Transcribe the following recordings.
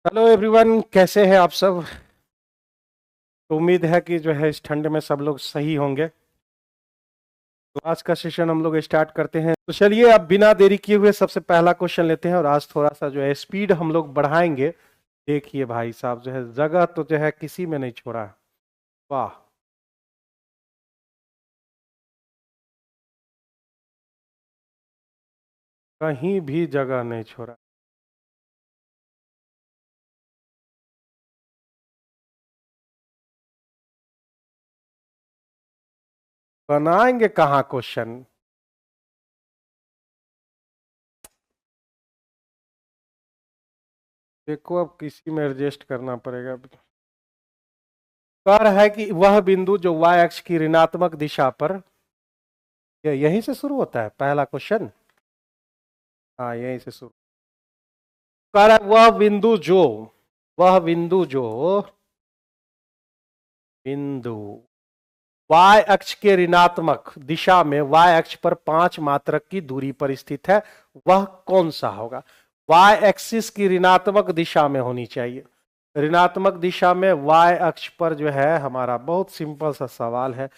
Hello everyone, कैसे हैं आप सब। तो उम्मीद है कि जो है इस ठंड में सब लोग सही होंगे। तो आज का सेशन हम लोग स्टार्ट करते हैं। तो चलिए अब बिना देरी किए हुए सबसे पहला क्वेश्चन लेते हैं और आज थोड़ा सा जो है स्पीड हम लोग बढ़ाएंगे। देखिए भाई साहब, जो है जगह तो जो है किसी में नहीं छोड़ा है। वाह। कहीं भी जगह नहीं छोड़ा। बनाएंगे कहाँ क्वेश्चन। देखो अब किसी में एडजस्ट करना पड़ेगा अभी। कह रहा है कि वह बिंदु जो y अक्ष की ऋणात्मक दिशा पर, यहीं से शुरू होता है पहला क्वेश्चन। हाँ, यहीं से शुरू कर। वह बिंदु जो y अक्ष के ऋणात्मक दिशा में y अक्ष पर 5 मात्रक की दूरी पर स्थित है, वह कौन सा होगा। y एक्सिस की ऋणात्मक दिशा में होनी चाहिए। ऋणात्मक दिशा में y अक्ष पर जो है हमारा बहुत सिंपल सा सवाल है।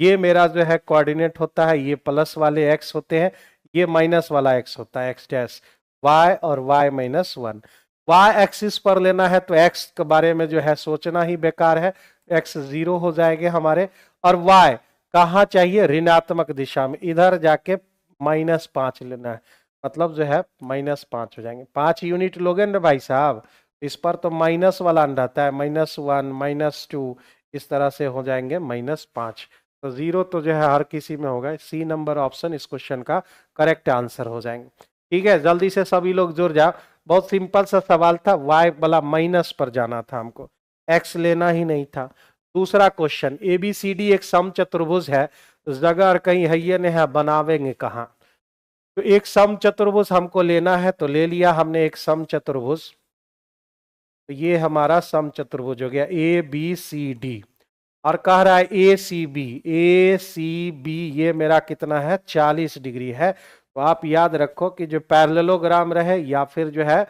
ये मेरा जो है कोऑर्डिनेट होता है, ये प्लस वाले x होते हैं, ये माइनस वाला x होता है, x डैश। y और y माइनस 1 y एक्सिस पर लेना है तो x के बारे में जो है सोचना ही बेकार है। x 0 हो जाएंगे हमारे। और y कहाँ चाहिए, ऋणात्मक दिशा में, इधर जाके -5 लेना है। मतलब जो है -5 हो जाएंगे। 5 यूनिट लोगे ना भाई साहब, इस पर तो माइनस वाला रहता है, -1 -2, इस तरह से हो जाएंगे -5। तो 0 तो जो है हर किसी में होगा। सी नंबर ऑप्शन इस क्वेश्चन का करेक्ट आंसर हो जाएंगे। ठीक है, जल्दी से सभी लोग जुड़ जाओ। बहुत सिंपल सा सवाल था, y वाला माइनस पर जाना था हमको, x लेना ही नहीं था। दूसरा क्वेश्चन, ABCD एक समचतुर्भुज है, जगह और कहीं है ये नहीं है, बनावेंगे कहाँ। तो एक समचतुर्भुज हमको लेना है, तो ले लिया हमने एक समचतुर्भुज। तो ये हमारा समचतुर्भुज हो गया ABCD। और कह रहा है ए सी बी ये मेरा कितना है, 40 डिग्री है। तो आप याद रखो कि जो पैरेललोग्राम रहे या फिर जो है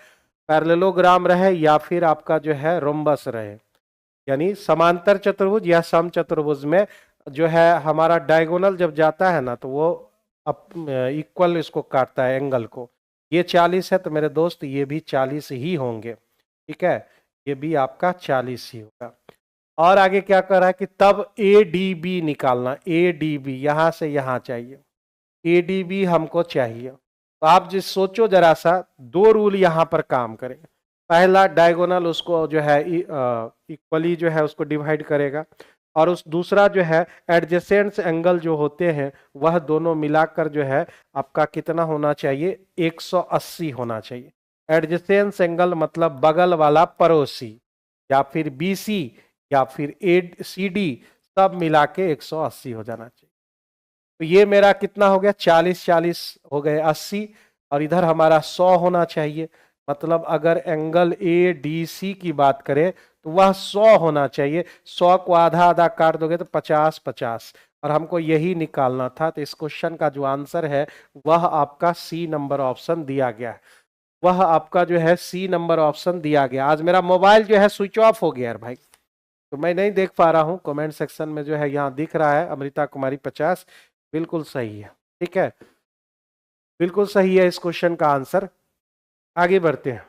पैरेललोग्राम रहे या फिर आपका जो है रोम्बस रहे, यानी समांतर चतुर्भुज या समचतुर्भुज में जो है हमारा डायगोनल जब जाता है ना, तो वो इक्वल इसको काटता है एंगल को। ये 40 है तो मेरे दोस्त ये भी 40 ही होंगे। ठीक है, ये भी आपका 40 ही होगा। और आगे क्या कर रहा है कि तब ADB निकालना। ADB यहां से यहां चाहिए, ADB हमको चाहिए। तो आप जिस सोचो जरा सा, दो रूल यहां पर काम करें। पहला, डायगोनल उसको जो है इक्वली जो है उसको डिवाइड करेगा। और उस दूसरा जो है एडजेसेंट एंगल जो होते हैं वह दोनों मिलाकर जो है आपका कितना होना चाहिए, 180 होना चाहिए। एडजेसेंट एंगल मतलब बगल वाला पड़ोसी, या फिर BC या फिर ACD, सब मिला के 180 हो जाना चाहिए। तो ये मेरा कितना हो गया, 40 40 हो गए 80। और इधर हमारा 100 होना चाहिए। मतलब अगर एंगल ADC की बात करें तो वह 100 होना चाहिए। 100 को आधा आधा काट दोगे तो 50 50, और हमको यही निकालना था। तो इस क्वेश्चन का जो आंसर है वह आपका सी नंबर ऑप्शन दिया गया है। वह आपका जो है सी नंबर ऑप्शन दिया गया। आज मेरा मोबाइल जो है स्विच ऑफ हो गया है भाई, तो मैं नहीं देख पा रहा हूँ। कमेंट सेक्शन में जो है यहाँ दिख रहा है अमृता कुमारी 50, बिल्कुल सही है। ठीक है, बिल्कुल सही है इस क्वेश्चन का आंसर। आगे बढ़ते हैं।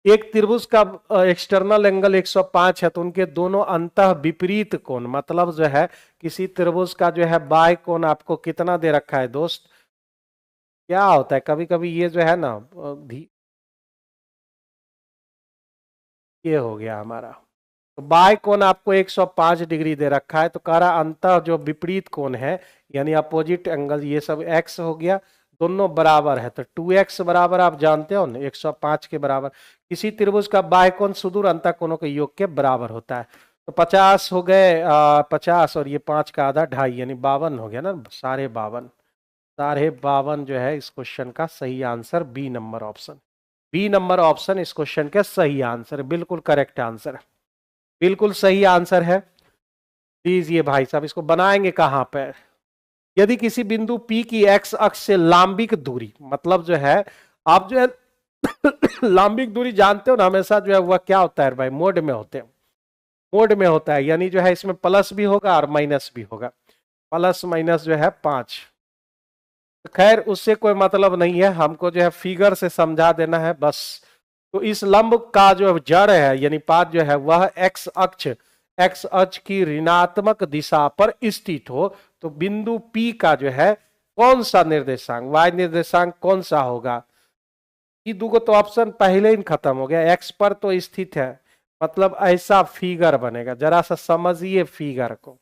एक त्रिभुज का एक्सटर्नल एंगल 105 है, तो उनके दोनों अंतः विपरीत कोण, मतलब जो है किसी त्रिभुज का जो है बाय कोण आपको कितना दे रखा है दोस्त। क्या होता है कभी कभी ये जो है ना, ये हो गया हमारा। तो बाय कोण आपको 105 डिग्री दे रखा है, तो कह रहा अंतः जो विपरीत कोण है, यानी अपोजिट एंगल, ये सब x हो गया, दोनों बराबर है। तो 2x बराबर आप जानते हो ना 105 के बराबर। किसी त्रिभुज का बाह्य कोण सुदूर अंतः कोणों के योग के बराबर होता है। तो 50 हो गए, 50 और ये 5 का आधा 2.5, यानी 52 हो गया ना, 52.5। 52.5 जो है इस क्वेश्चन का सही answer, B number option. B number option इस क्वेश्चन का सही आंसर, बिल्कुल करेक्ट आंसर, बिल्कुल सही आंसर है। लीजिए भाई साहब, इसको बनाएंगे कहां पर। यदि किसी बिंदु P की x अक्ष से लांबिक दूरी, मतलब जो है आप जो है लंबिक दूरी जानते हो ना, हमेशा जो है वह क्या होता है भाई, मोड में होते हैं, मोड में होता है, यानी जो है इसमें प्लस भी होगा और माइनस भी होगा, प्लस माइनस जो है 5। खैर उससे कोई मतलब नहीं है, हमको जो है फिगर से समझा देना है बस। तो इस लंब का जो जड़ है यानी पाद जो है वह एक्स अक्ष की ऋणात्मक दिशा पर स्थित हो, तो बिंदु P का जो है कौन सा निर्देशांक, वाई निर्देशांक कौन सा होगा। ये दो तो ऑप्शन पहले ही खत्म हो गया, एक्स पर तो स्थित है, मतलब ऐसा फिगर बनेगा, जरा सा समझिए फिगर को।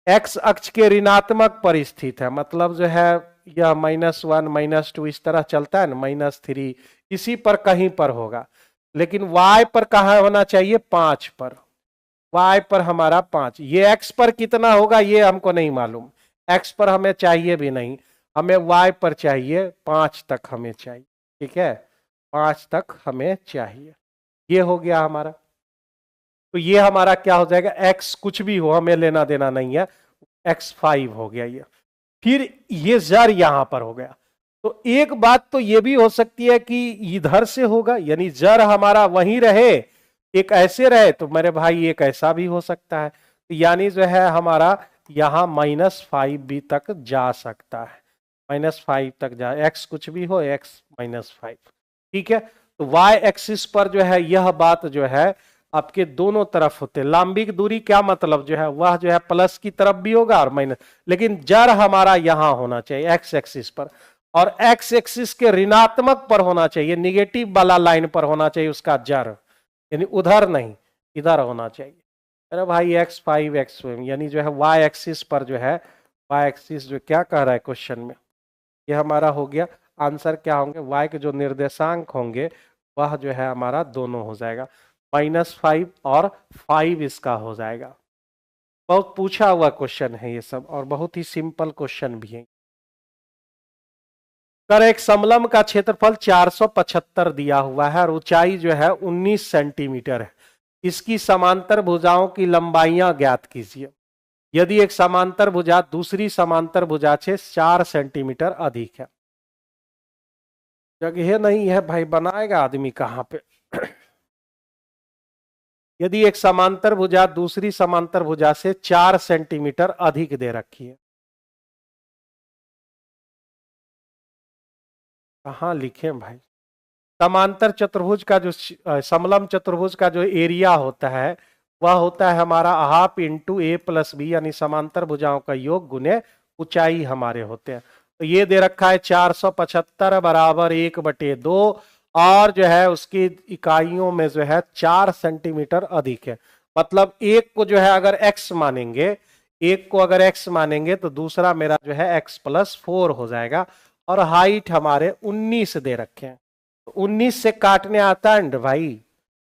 एक्स अक्ष के ऋणात्मक पर स्थित है, मतलब जो है यह -1 -2 इस तरह चलता है ना, -3 इसी पर कहीं पर होगा, लेकिन y पर कहाँ होना चाहिए, 5 पर, y पर हमारा 5, ये x पर कितना होगा ये हमको नहीं मालूम, x पर हमें चाहिए भी नहीं, हमें y पर चाहिए, 5 तक हमें चाहिए, ठीक है, 5 तक हमें चाहिए। ये हो गया हमारा, तो ये हमारा क्या हो जाएगा, x कुछ भी हो हमें लेना देना नहीं है, x5 हो गया ये। फिर ये जर यहां पर हो गया, तो एक बात तो ये भी हो सकती है कि इधर से होगा, यानी जर हमारा वहीं रहे, एक ऐसे रहे, तो मेरे भाई एक ऐसा भी हो सकता है, यानी जो है हमारा यहां -5 भी तक जा सकता है, -5 तक जा, एक्स कुछ भी हो, x -5, ठीक है। तो y एक्सिस पर जो है यह बात जो है आपके दोनों तरफ होते, लंबिक दूरी क्या मतलब जो है वह जो है प्लस की तरफ भी होगा और माइनस, लेकिन जड़ हमारा यहां होना चाहिए एक्स एक्सिस पर, और एक्स एक्सिस के ऋणात्मक पर होना चाहिए, निगेटिव वाला लाइन पर होना चाहिए उसका जड़, यानी उधर नहीं इधर होना चाहिए। अरे भाई x5 x1 यानी जो है y एक्सिस पर जो है, y एक्सिस जो क्या कह रहा है क्वेश्चन में, ये हमारा हो गया। आंसर क्या होंगे, y के जो निर्देशांक होंगे वह जो है हमारा दोनों हो जाएगा, -5 और 5 इसका हो जाएगा। बहुत पूछा हुआ क्वेश्चन है ये सब, और बहुत ही सिंपल क्वेश्चन भी है। कर एक समलंब का क्षेत्रफल 475 दिया हुआ है और ऊंचाई जो है 19 सेंटीमीटर है, इसकी समांतर भुजाओं की लंबाइयां ज्ञात कीजिए। यदि एक समांतर भुजा दूसरी समांतर भुजा से 4 सेंटीमीटर अधिक है। जगह नहीं है भाई, बनाएगा आदमी कहां पे। यदि एक समांतर भुजा दूसरी समांतर भुजा से 4 सेंटीमीटर अधिक दे रखी है, कहां लिखें भाई। समांतर चतुर्भुज का जो समलंब चतुर्भुज का जो एरिया होता है वह होता है हमारा हाफ इंटू ए प्लस बी, यानी समांतर भुजाओं का योग गुने ऊंचाई हमारे होते हैं। तो ये दे रखा है 475 बराबर 1/2, और जो है उसकी इकाइयों में जो है 4 सेंटीमीटर अधिक है, मतलब एक को जो है अगर x मानेंगे, एक को अगर x मानेंगे तो दूसरा मेरा जो है x+4 हो जाएगा, और हाइट हमारे 19 दे रखे हैं, 19 से काटने आता है भाई,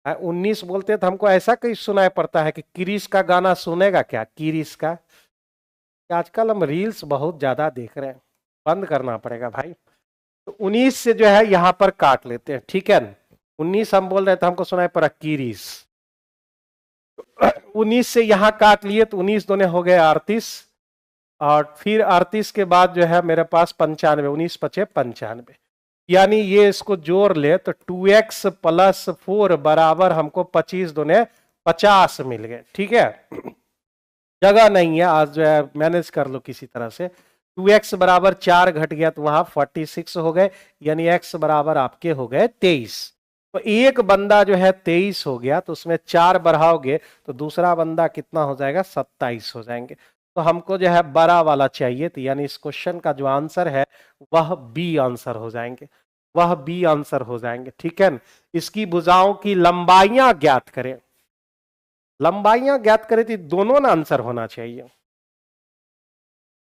19 बोलते तो हमको ऐसा कहीं सुनाई पड़ता है कि किरीश का गाना सुनेगा क्या, किरीश का, आजकल हम रील्स बहुत ज्यादा देख रहे हैं, बंद करना पड़ेगा भाई। तो 19 से जो है यहां पर काट लेते हैं, ठीक है ना, 19 हम बोल रहे थे हमको सुनाई पड़ा किरीश, 19 से यहां काट लिए तो 19 दोने हो गए 38, और फिर 38 के बाद जो है मेरे पास 95, 19 पचे 95, यानी ये इसको जोड़ ले तो 2x+4 बराबर हमको 25 दूने 50 मिल गए, ठीक है। जगह नहीं है आज जो है मैनेज कर लो किसी तरह से, 2x बराबर 4 घट गया तो वहां 46 हो गए, यानी x बराबर आपके हो गए 23। तो एक बंदा जो है 23 हो गया, तो उसमें 4 बढ़ाओगे तो दूसरा बंदा कितना हो जाएगा, 27 हो जाएंगे। तो हमको जो है बड़ा वाला चाहिए, तो यानी इस क्वेश्चन का जो आंसर है वह बी आंसर हो जाएंगे, वह बी आंसर हो जाएंगे, ठीक है ना। इसकी भुजाओं की लंबाइयां ज्ञात करें, लंबाइयां ज्ञात करें तो दोनों ना आंसर होना चाहिए,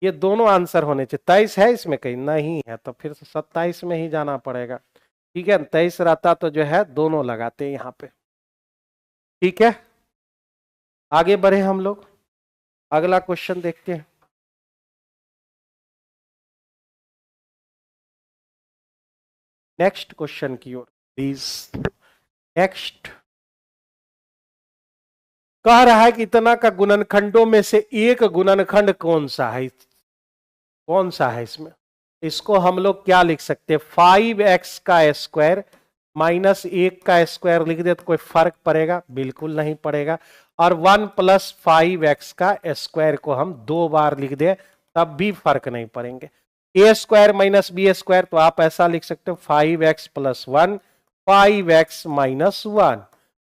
ये दोनों आंसर होने चाहिए। 23 है इसमें कहीं नहीं है, तो फिर 27 में ही जाना पड़ेगा, ठीक है। 23 रहता तो जो है दोनों लगाते हैं यहां पे, ठीक है। आगे बढ़े हम लोग, अगला क्वेश्चन देखते हैं। नेक्स्ट क्वेश्चन की ओर प्लीज। नेक्स्ट कह रहा है कि इतना का गुणनखंडों में से एक गुणनखंड कौन सा है, कौन सा है इसमें, इसको हम लोग क्या लिख सकते हैं, 5x का स्क्वायर माइनस 1 का स्क्वायर लिख दे तो कोई फर्क पड़ेगा? बिल्कुल नहीं पड़ेगा। और 1 प्लस 5x का स्क्वायर को हम 2 बार लिख दे तब भी फर्क नहीं पड़ेंगे। ए स्क्वायर माइनस बी स्क्वायर, तो आप ऐसा लिख सकते हो 5x plus 1 5x minus 1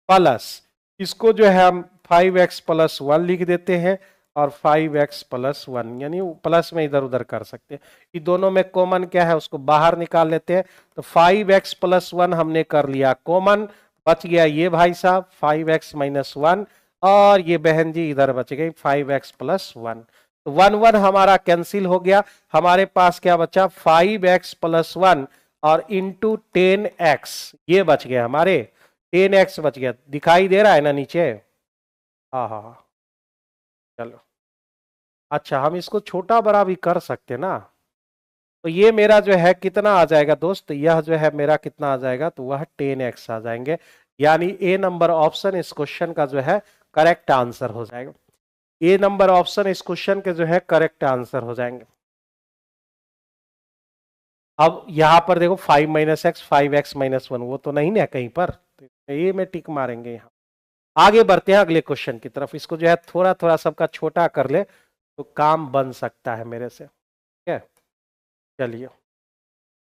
plus इसको जो है हम 5x प्लस 1 लिख देते हैं और 5x प्लस 1, यानी प्लस में इधर उधर कर सकते हैं। ये दोनों में कॉमन क्या है उसको बाहर निकाल लेते हैं। तो 5x प्लस 1 हमने कर लिया कॉमन, बच गया ये भाई साहब 5x माइनस 1 और ये बहन जी इधर बच गई 5x प्लस 1। तो 1 1 हमारा कैंसिल हो गया, हमारे पास क्या बचा 5x प्लस 1 और इंटू 10x, ये बच गया हमारे 10x बच गया। दिखाई दे रहा है ना नीचे? हाँ हाँ हाँ, चलो अच्छा, हम इसको छोटा बड़ा भी कर सकते ना। तो ये मेरा जो है कितना आ जाएगा दोस्त, यह जो है मेरा कितना आ जाएगा, तो वह 10x आ जाएंगे। यानी ए नंबर ऑप्शन इस क्वेश्चन का जो है करेक्ट आंसर हो जाएगा। ए नंबर ऑप्शन इस क्वेश्चन के जो है करेक्ट आंसर हो जाएंगे। अब यहां पर देखो 5 माइनस एक्स 5x माइनस 1 वो तो नहीं ना कहीं पर, तो ए में टिक मारेंगे। यहां आगे बढ़ते हैं अगले क्वेश्चन की तरफ। इसको जो है थोड़ा थोड़ा सबका छोटा कर ले तो काम बन सकता है मेरे से, ठीक है। चलिए,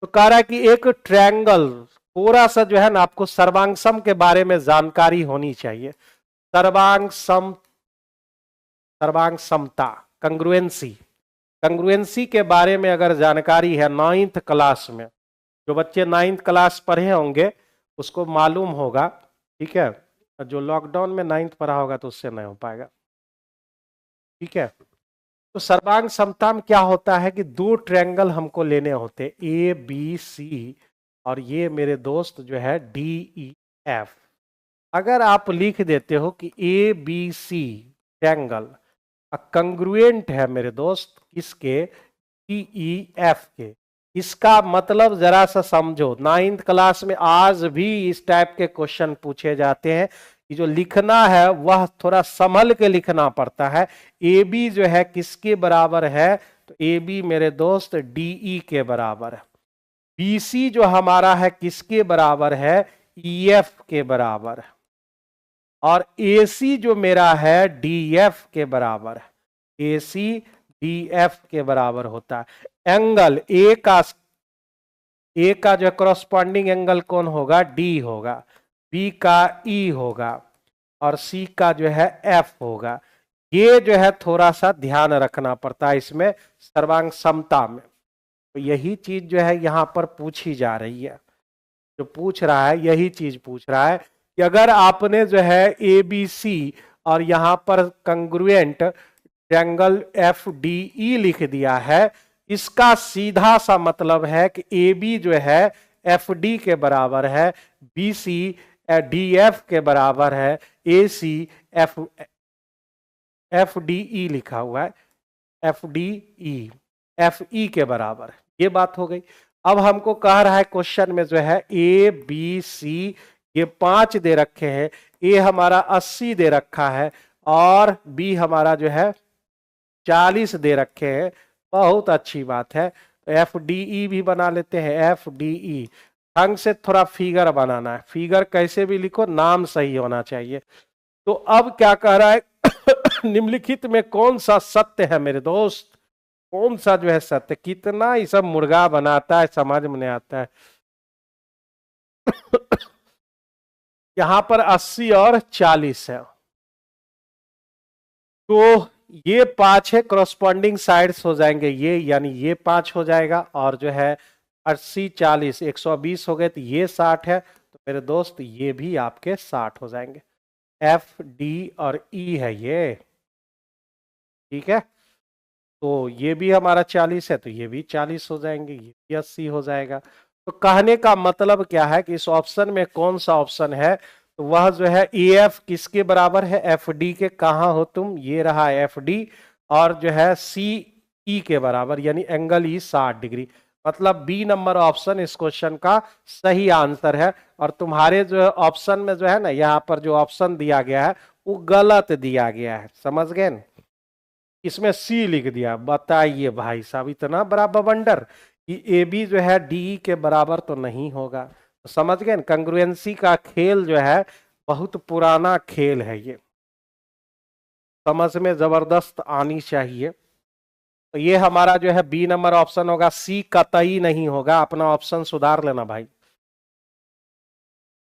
तो कह रहा है कि एक ट्रायंगल, थोड़ा सा जो है ना आपको सर्वांग के बारे में जानकारी होनी चाहिए। सर्वांग समता, कंग्रुएंसी, कंग्रुएंसी के बारे में अगर जानकारी है 9th क्लास में, जो बच्चे 9th क्लास पढ़े होंगे उसको मालूम होगा, ठीक है। जो लॉकडाउन में 9th पढ़ा होगा तो उससे नहीं हो पाएगा, ठीक है। तो सर्वांग समता में क्या होता है कि दो ट्रायंगल हमको लेने होते हैं ए बी सी, और ये मेरे दोस्त जो है डी ई एफ। अगर आप लिख देते हो कि A B C triangle congruent है मेरे दोस्त किसके, डी ई एफ के, इसका मतलब जरा सा समझो। 9th क्लास में आज भी इस टाइप के क्वेश्चन पूछे जाते हैं कि जो लिखना है वह थोड़ा संभल के लिखना पड़ता है। ए बी जो है किसके बराबर है, तो ए बी मेरे दोस्त डीई के बराबर है। बी सी जो हमारा है किसके बराबर है, ई एफ के बराबर है। और ए सी जो मेरा है डी एफ के बराबर है। ए सी डी एफ के बराबर होता है। एंगल ए का जो करस्पॉन्डिंग एंगल कौन होगा, डी होगा, बी का ई होगा और सी का जो है एफ होगा। ये जो है थोड़ा सा ध्यान रखना पड़ता है इसमें सर्वांग समता में। तो यही चीज जो है यहां पर पूछी जा रही है, जो पूछ रहा है यही चीज पूछ रहा है कि अगर आपने जो है ए बी सी और यहां पर congruent triangle F D E लिख दिया है, इसका सीधा सा मतलब है कि ए बी जो है एफ डी के बराबर है, बी सी डी एफ के बराबर है, ए सी एफ डी ई लिखा हुआ है, F D E F E के बराबर है। ये बात हो गई। अब हमको कह रहा है क्वेश्चन में जो है ए बी सी ये 5 दे रखे हैं, ए हमारा 80 दे रखा है और बी हमारा जो है 40 दे रखे हैं। बहुत अच्छी बात है। तो एफ डी ई भी बना लेते हैं, एफ डी ई। ढंग से थोड़ा फिगर बनाना है, फिगर कैसे भी लिखो नाम सही होना चाहिए। तो अब क्या कह रहा है निम्नलिखित में कौन सा सत्य है मेरे दोस्त, कौन सा जो है सत्य, कितना ये सब मुर्गा बनाता है समझ में नहीं आता है। यहां पर 80 और 40 है, तो ये 5 है, करस्पॉन्डिंग साइड्स हो जाएंगे ये, यानी ये 5 हो जाएगा और जो है 80 40 120 हो गए, तो ये 60 है। तो मेरे दोस्त ये भी आपके 60 हो जाएंगे। एफ डी और ई है ये, ठीक है। तो ये भी हमारा 40 है तो ये भी 40 हो जाएंगे, ये भी 80 हो जाएगा। तो कहने का मतलब क्या है कि इस ऑप्शन में कौन सा ऑप्शन है, तो वह जो है ए एफ किसके बराबर है, एफ डी के। कहाँ हो तुम, ये रहा एफ डी, और जो है सी ई के बराबर, यानी एंगल ई 60 डिग्री। मतलब बी नंबर ऑप्शन इस क्वेश्चन का सही आंसर है। और तुम्हारे जो ऑप्शन में जो है ना यहाँ पर जो ऑप्शन दिया गया है वो गलत दिया गया है, समझ गए ना। इसमें सी लिख दिया, बताइए भाई साहब इतना बड़ा बवंडर। कि ए बी जो है डी के बराबर तो नहीं होगा। तो समझ गए ना, कंग्रुएंसी का खेल जो है बहुत पुराना खेल है, ये समझ में जबरदस्त आनी चाहिए। तो ये हमारा जो है बी नंबर ऑप्शन होगा, सी कतई नहीं होगा, अपना ऑप्शन सुधार लेना भाई।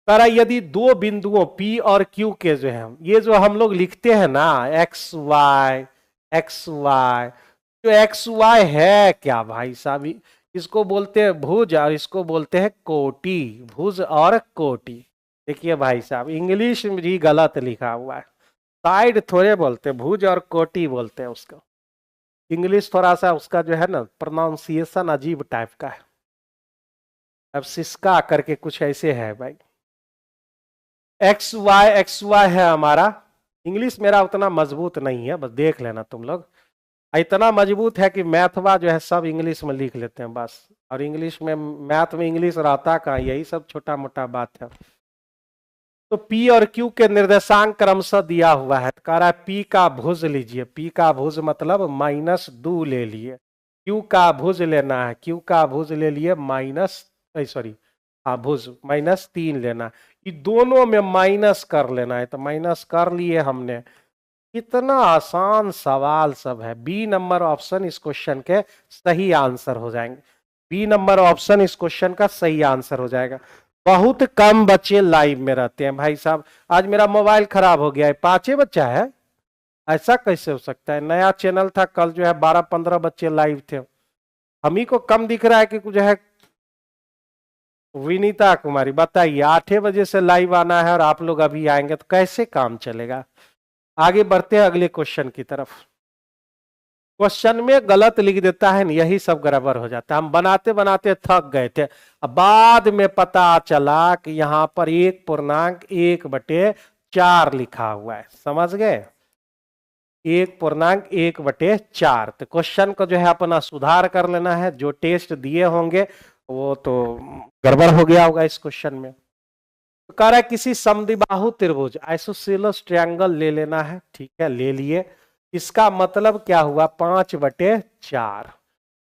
तारा यदि दो बिंदुओं P और Q के जो है, ये जो हम लोग लिखते हैं ना एक्स वाई एक्स वाई, जो एक्स वाई है क्या भाई साहब, इसको बोलते हैं भुज और इसको बोलते हैं कोटि, भुज और कोटि। देखिए भाई साहब इंग्लिश में भी गलत लिखा हुआ है, साइड थोड़े बोलते हैं, भुज और कोटि बोलते हैं उसको। इंग्लिश थोड़ा सा उसका जो है ना प्रोनाउंसिएशन अजीब टाइप का है। अब सिस्का करके कुछ ऐसे है भाई। एक्स वाई है हमारा। इंग्लिश मेरा उतना मजबूत नहीं है, बस देख लेना तुम लोग। इतना मजबूत है कि मैथवा जो है सब इंग्लिश में लिख लेते हैं बस, और इंग्लिश में मैथ में इंग्लिश रहता कहाँ, यही सब छोटा मोटा बात है। तो P और Q के निर्देशांक क्रमशः दिया हुआ है, कह रहा है P का भुज लीजिए, P का भुज मतलब -2 ले लिए, Q का भुज लेना है, Q का भुज ले लिए माइनस, सॉरी हाँ भुज -3 लेना, ये दोनों में माइनस कर लेना है, तो माइनस कर लिए हमने। कितना आसान सवाल सब है। बी नंबर ऑप्शन इस क्वेश्चन के सही आंसर हो जाएंगे, बी नंबर ऑप्शन इस क्वेश्चन का सही आंसर हो जाएगा। बहुत कम बच्चे लाइव में रहते हैं भाई साहब, आज मेरा मोबाइल खराब हो गया है, 5 बच्चा है, ऐसा कैसे हो सकता है। नया चैनल था, कल जो है 12-15 बच्चे लाइव थे। हम ही को कम दिख रहा है कि कुछ है। विनीता कुमारी बताइए, 8 बजे से लाइव आना है और आप लोग अभी आएंगे तो कैसे काम चलेगा। आगे बढ़ते हैं अगले क्वेश्चन की तरफ। क्वेश्चन में गलत लिख देता है, यही सब गड़बड़ हो जाता है। हम बनाते बनाते थक गए थे, अब बाद में पता चला कि यहाँ पर 1.1/4 लिखा हुआ है, समझ गए, 1.1/4। तो क्वेश्चन को जो है अपना सुधार कर लेना है, जो टेस्ट दिए होंगे वो तो गड़बड़ हो गया होगा इस क्वेश्चन में। तो कह रहा है किसी समद्विबाहु त्रिभुज आइसोसेलेस ट्रायंगल ले लेना है, ठीक है ले लिए। इसका मतलब क्या हुआ, 5/4।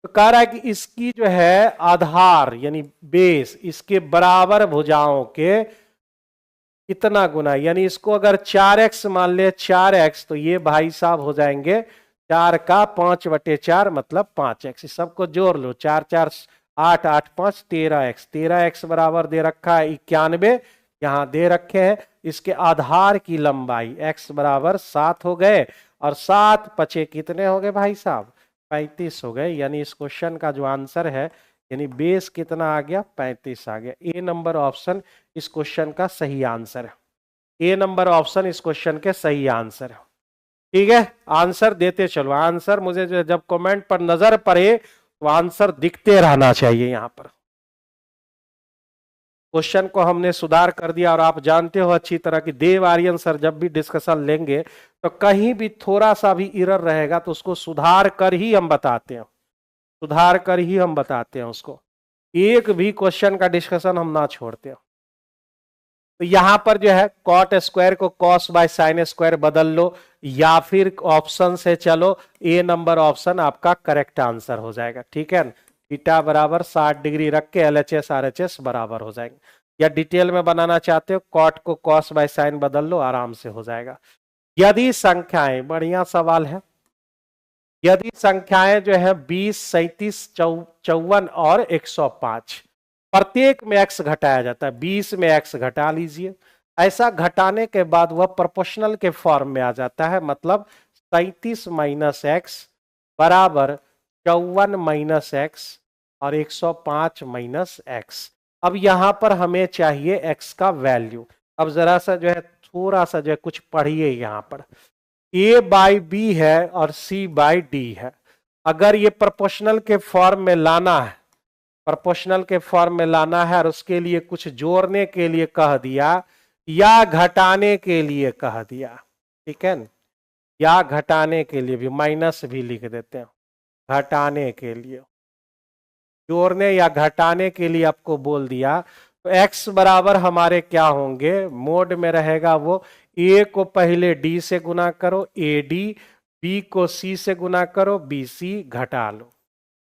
तो कह रहा है कि इसकी जो है आधार यानी बेस इसके बराबर भुजाओं के कितना गुना, यानी इसको अगर 4x मान ले, 4x, तो ये भाई साहब हो जाएंगे 4 का 5/4 मतलब 5x। सबको जोड़ लो, 4 4 8 8 5 13x, 13x बराबर दे रखा है 91, यहाँ दे रखे हैं। इसके आधार की लंबाई x बराबर 7 हो गए, और 7 पचे कितने हो गए भाई साहब, 35 हो गए। यानी इस क्वेश्चन का जो आंसर है, यानी बेस कितना आ गया, 35 आ गया। ए नंबर ऑप्शन इस क्वेश्चन का सही आंसर है, ए नंबर ऑप्शन इस क्वेश्चन के सही आंसर है। ठीक है, आंसर देते चलो, आंसर मुझे जो जब कमेंट पर नजर पड़े तो आंसर दिखते रहना चाहिए। यहां पर क्वेश्चन को हमने सुधार कर दिया, और आप जानते हो अच्छी तरह कि देव आर्यन सर जब भी डिस्कशन लेंगे तो कहीं भी थोड़ा सा भी एरर रहेगा तो उसको सुधार कर ही हम बताते हैं, सुधार कर ही हम बताते हैं उसको, एक भी क्वेश्चन का डिस्कशन हम ना छोड़ते हैं। तो यहां पर जो है कॉट स्क्वायर को कॉस बाय साइन स्क्वायर बदल लो, या फिर ऑप्शन से चलो, ए नंबर ऑप्शन आपका करेक्ट आंसर हो जाएगा। ठीक है, थीटा बराबर 60 डिग्री रख के LHS RHS बराबर हो जाएंगे। या डिटेल में बनाना चाहते हो, कॉट को कॉस बाय साइन बदल लो, आराम से हो जाएगा। यदि संख्याएं, बढ़िया सवाल है, यदि संख्याएं जो है 20, 37, 54 और 105, प्रत्येक में x घटाया जाता है, 20 में x घटा लीजिए, ऐसा घटाने के बाद वह प्रोपोर्शनल के फॉर्म में आ जाता है, मतलब 37 माइनस x बराबर 54 माइनस x और 105 माइनस x। अब यहां पर हमें चाहिए x का वैल्यू। अब जरा सा जो है थोड़ा सा जो है कुछ पढ़िए, यहां पर A/B है और C/D है। अगर ये प्रोपोर्शनल के फॉर्म में लाना है, प्रोपोर्शनल के फॉर्म में लाना है, और उसके लिए कुछ जोड़ने के लिए कह दिया या घटाने के लिए कह दिया, ठीक है न, या घटाने के लिए भी माइनस भी लिख देते हैं, घटाने के लिए, जोड़ने या घटाने के लिए आपको बोल दिया, तो x बराबर हमारे क्या होंगे, मोड में रहेगा वो, a को पहले d से गुना करो AD, b को c से गुना करो BC, घटा लो।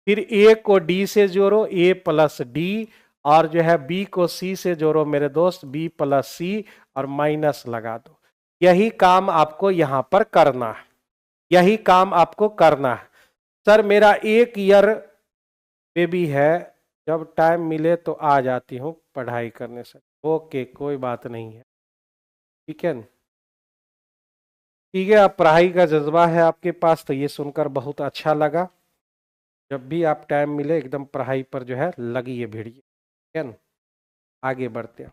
फिर ए को डी से जोड़ो, ए प्लस डी, और जो है बी को सी से जोड़ो मेरे दोस्त, बी प्लस सी, और माइनस लगा दो। यही काम आपको यहां पर करना है, यही काम आपको करना है। सर मेरा 1 ईयर बेबी है, जब टाइम मिले तो आ जाती हूँ पढ़ाई करने से। ओके, कोई बात नहीं है, ठीक है। ठीक है, आप पढ़ाई का जज्बा है आपके पास, तो ये सुनकर बहुत अच्छा लगा। जब भी आप टाइम मिले एकदम पढ़ाई पर जो है लगिए, भिड़िए, ठीक है ना। आगे बढ़ते हैं।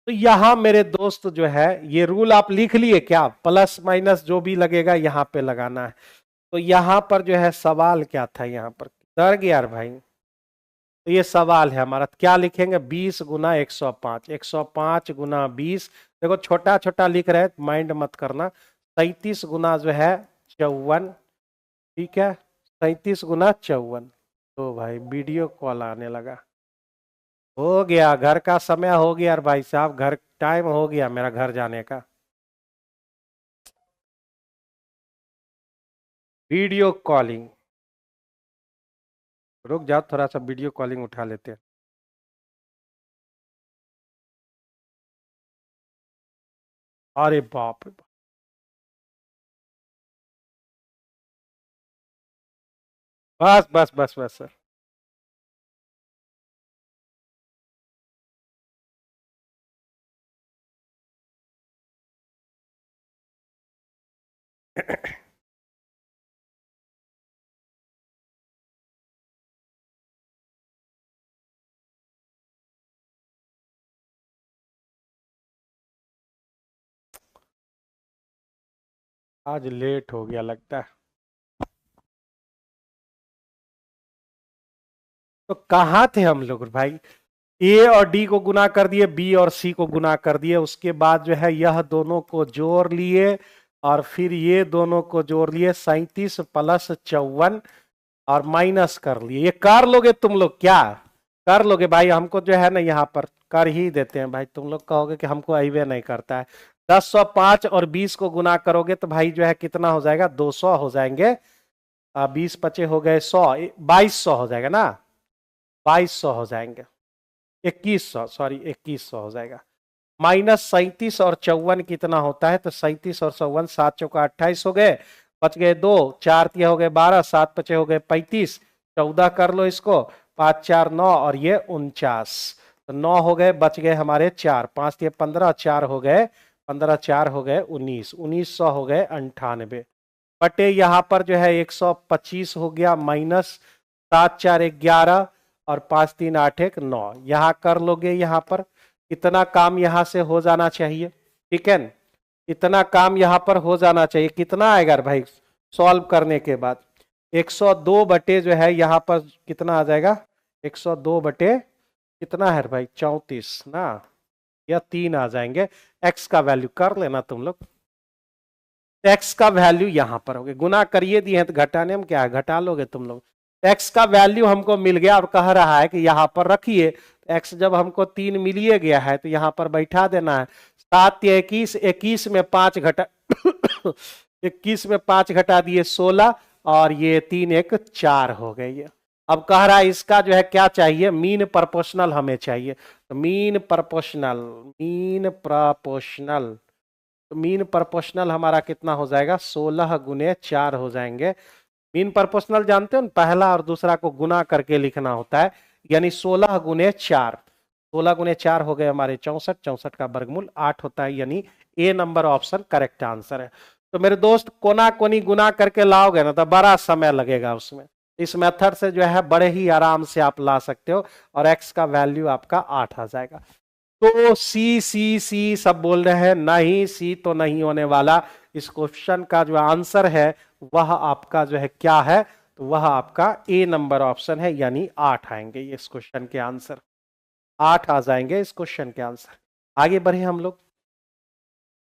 तो यहां मेरे दोस्त जो है ये रूल आप लिख लिए क्या, प्लस माइनस जो भी लगेगा यहां पे लगाना है। तो यहां पर जो है सवाल क्या था, यहां पर डर गया यार भाई। तो ये सवाल है हमारा, क्या लिखेंगे, 20 गुना 105, 105 गुना 20, देखो छोटा छोटा लिख रहे हैं, माइंड मत करना। 37 गुना जो है 54, ठीक है, 37 गुना 54। तो भाई वीडियो कॉल आने लगा, हो गया घर का समय हो गया यार भाई साहब, घर टाइम हो गया मेरा घर जाने का। वीडियो कॉलिंग, रुक जाओ थोड़ा सा वीडियो कॉलिंग उठा लेते हैं। अरे बाप रे बाप। बस बस बस बस सर। आज लेट हो गया लगता है। तो कहाँ थे हम लोग भाई, ए और डी को गुना कर दिए, बी और सी को गुना कर दिए, उसके बाद जो है यह दोनों को जोड़ लिए, और फिर ये दोनों को जोड़ लिए, 37 प्लस 54, और माइनस कर लिए। ये कर लोगे तुम लोग क्या, कर लोगे भाई, हमको जो है ना यहाँ पर कर ही देते हैं भाई। तुम लोग कहोगे कि हमको अइबे नहीं करता है। 1005 और 20 को गुना करोगे तो भाई जो है कितना हो जाएगा, 200 हो जाएंगे। 20 पचे हो गए 100, 2200 हो जाएगा ना, 2200 हो जाएंगे, 2100, सॉरी 2100 हो जाएगा। माइनस 37 और 54 कितना होता है, तो 37 और 54, 7 चौका 28 हो गए, बच गए 2, 4 तिया हो गए 12, 7 पचे हो गए 35, 14 कर लो इसको, 5 4 9, और ये 49, तो 9 हो गए, बच गए हमारे 4, 5 तिया 15, 4 हो गए 15, 4 हो गए 19, 1900 हो गए 98, बटे यहाँ पर जो है 125 हो गया, माइनस 7 4 11, और 5 3 8 1 9, यहाँ कर लोगे, यहाँ पर इतना काम यहां से हो जाना चाहिए, ठीक है। इतना काम यहां पर हो जाना चाहिए, कितना आएगा भाई सॉल्व करने के बाद, 102 बटे जो है यहाँ पर कितना आ जाएगा, 102 बटे कितना है भाई, 34 ना, या 3 आ जाएंगे। एक्स का वैल्यू कर लेना तुम लोग, एक्स का वैल्यू यहां पर हो गया, गुना करिए दिए हैं तो घटाने में क्या है, घटा लोगे तुम लोग। एक्स का वैल्यू हमको मिल गया, और कह रहा है कि यहां पर रखिए, एक्स जब हमको 3 मिलिए गया है तो यहां पर बैठा देना है। 7 या 21, 21 में 5 घटा 21 में 5 घटा दिए 16, और ये 3 1 4 हो गए ये। अब कह रहा है इसका जो है क्या चाहिए, मीन प्रोपोर्शनल हमें चाहिए, तो मीन प्रोपोर्शनल, मीन प्रोपोर्शनल, तो मीन प्रोपोर्शनल हमारा कितना हो जाएगा, 16 गुने 4 हो जाएंगे। मीन प्रोपोर्शनल जानते हो ना, पहला और दूसरा को गुना करके लिखना होता है, यानी 16 गुने 4, 16 गुने 4 हो गए हमारे 64, 64 का वर्गमूल 8 होता है, यानी ए नंबर ऑप्शन करेक्ट आंसर है। तो मेरे दोस्त कोना कोनी गुना करके लाओगे ना तो बड़ा समय लगेगा उसमें, इस मेथड से जो है बड़े ही आराम से आप ला सकते हो, और एक्स का वैल्यू आपका 8 आ जाएगा। तो सी सी सी सब बोल रहे हैं, नहीं सी तो नहीं होने वाला, इस क्वेश्चन का जो आंसर है वह आपका जो है क्या है, तो वह आपका ए नंबर ऑप्शन है, यानी 8 आएंगे इस क्वेश्चन के आंसर, 8 आ जाएंगे इस क्वेश्चन के आंसर। आगे बढ़े हम लोग,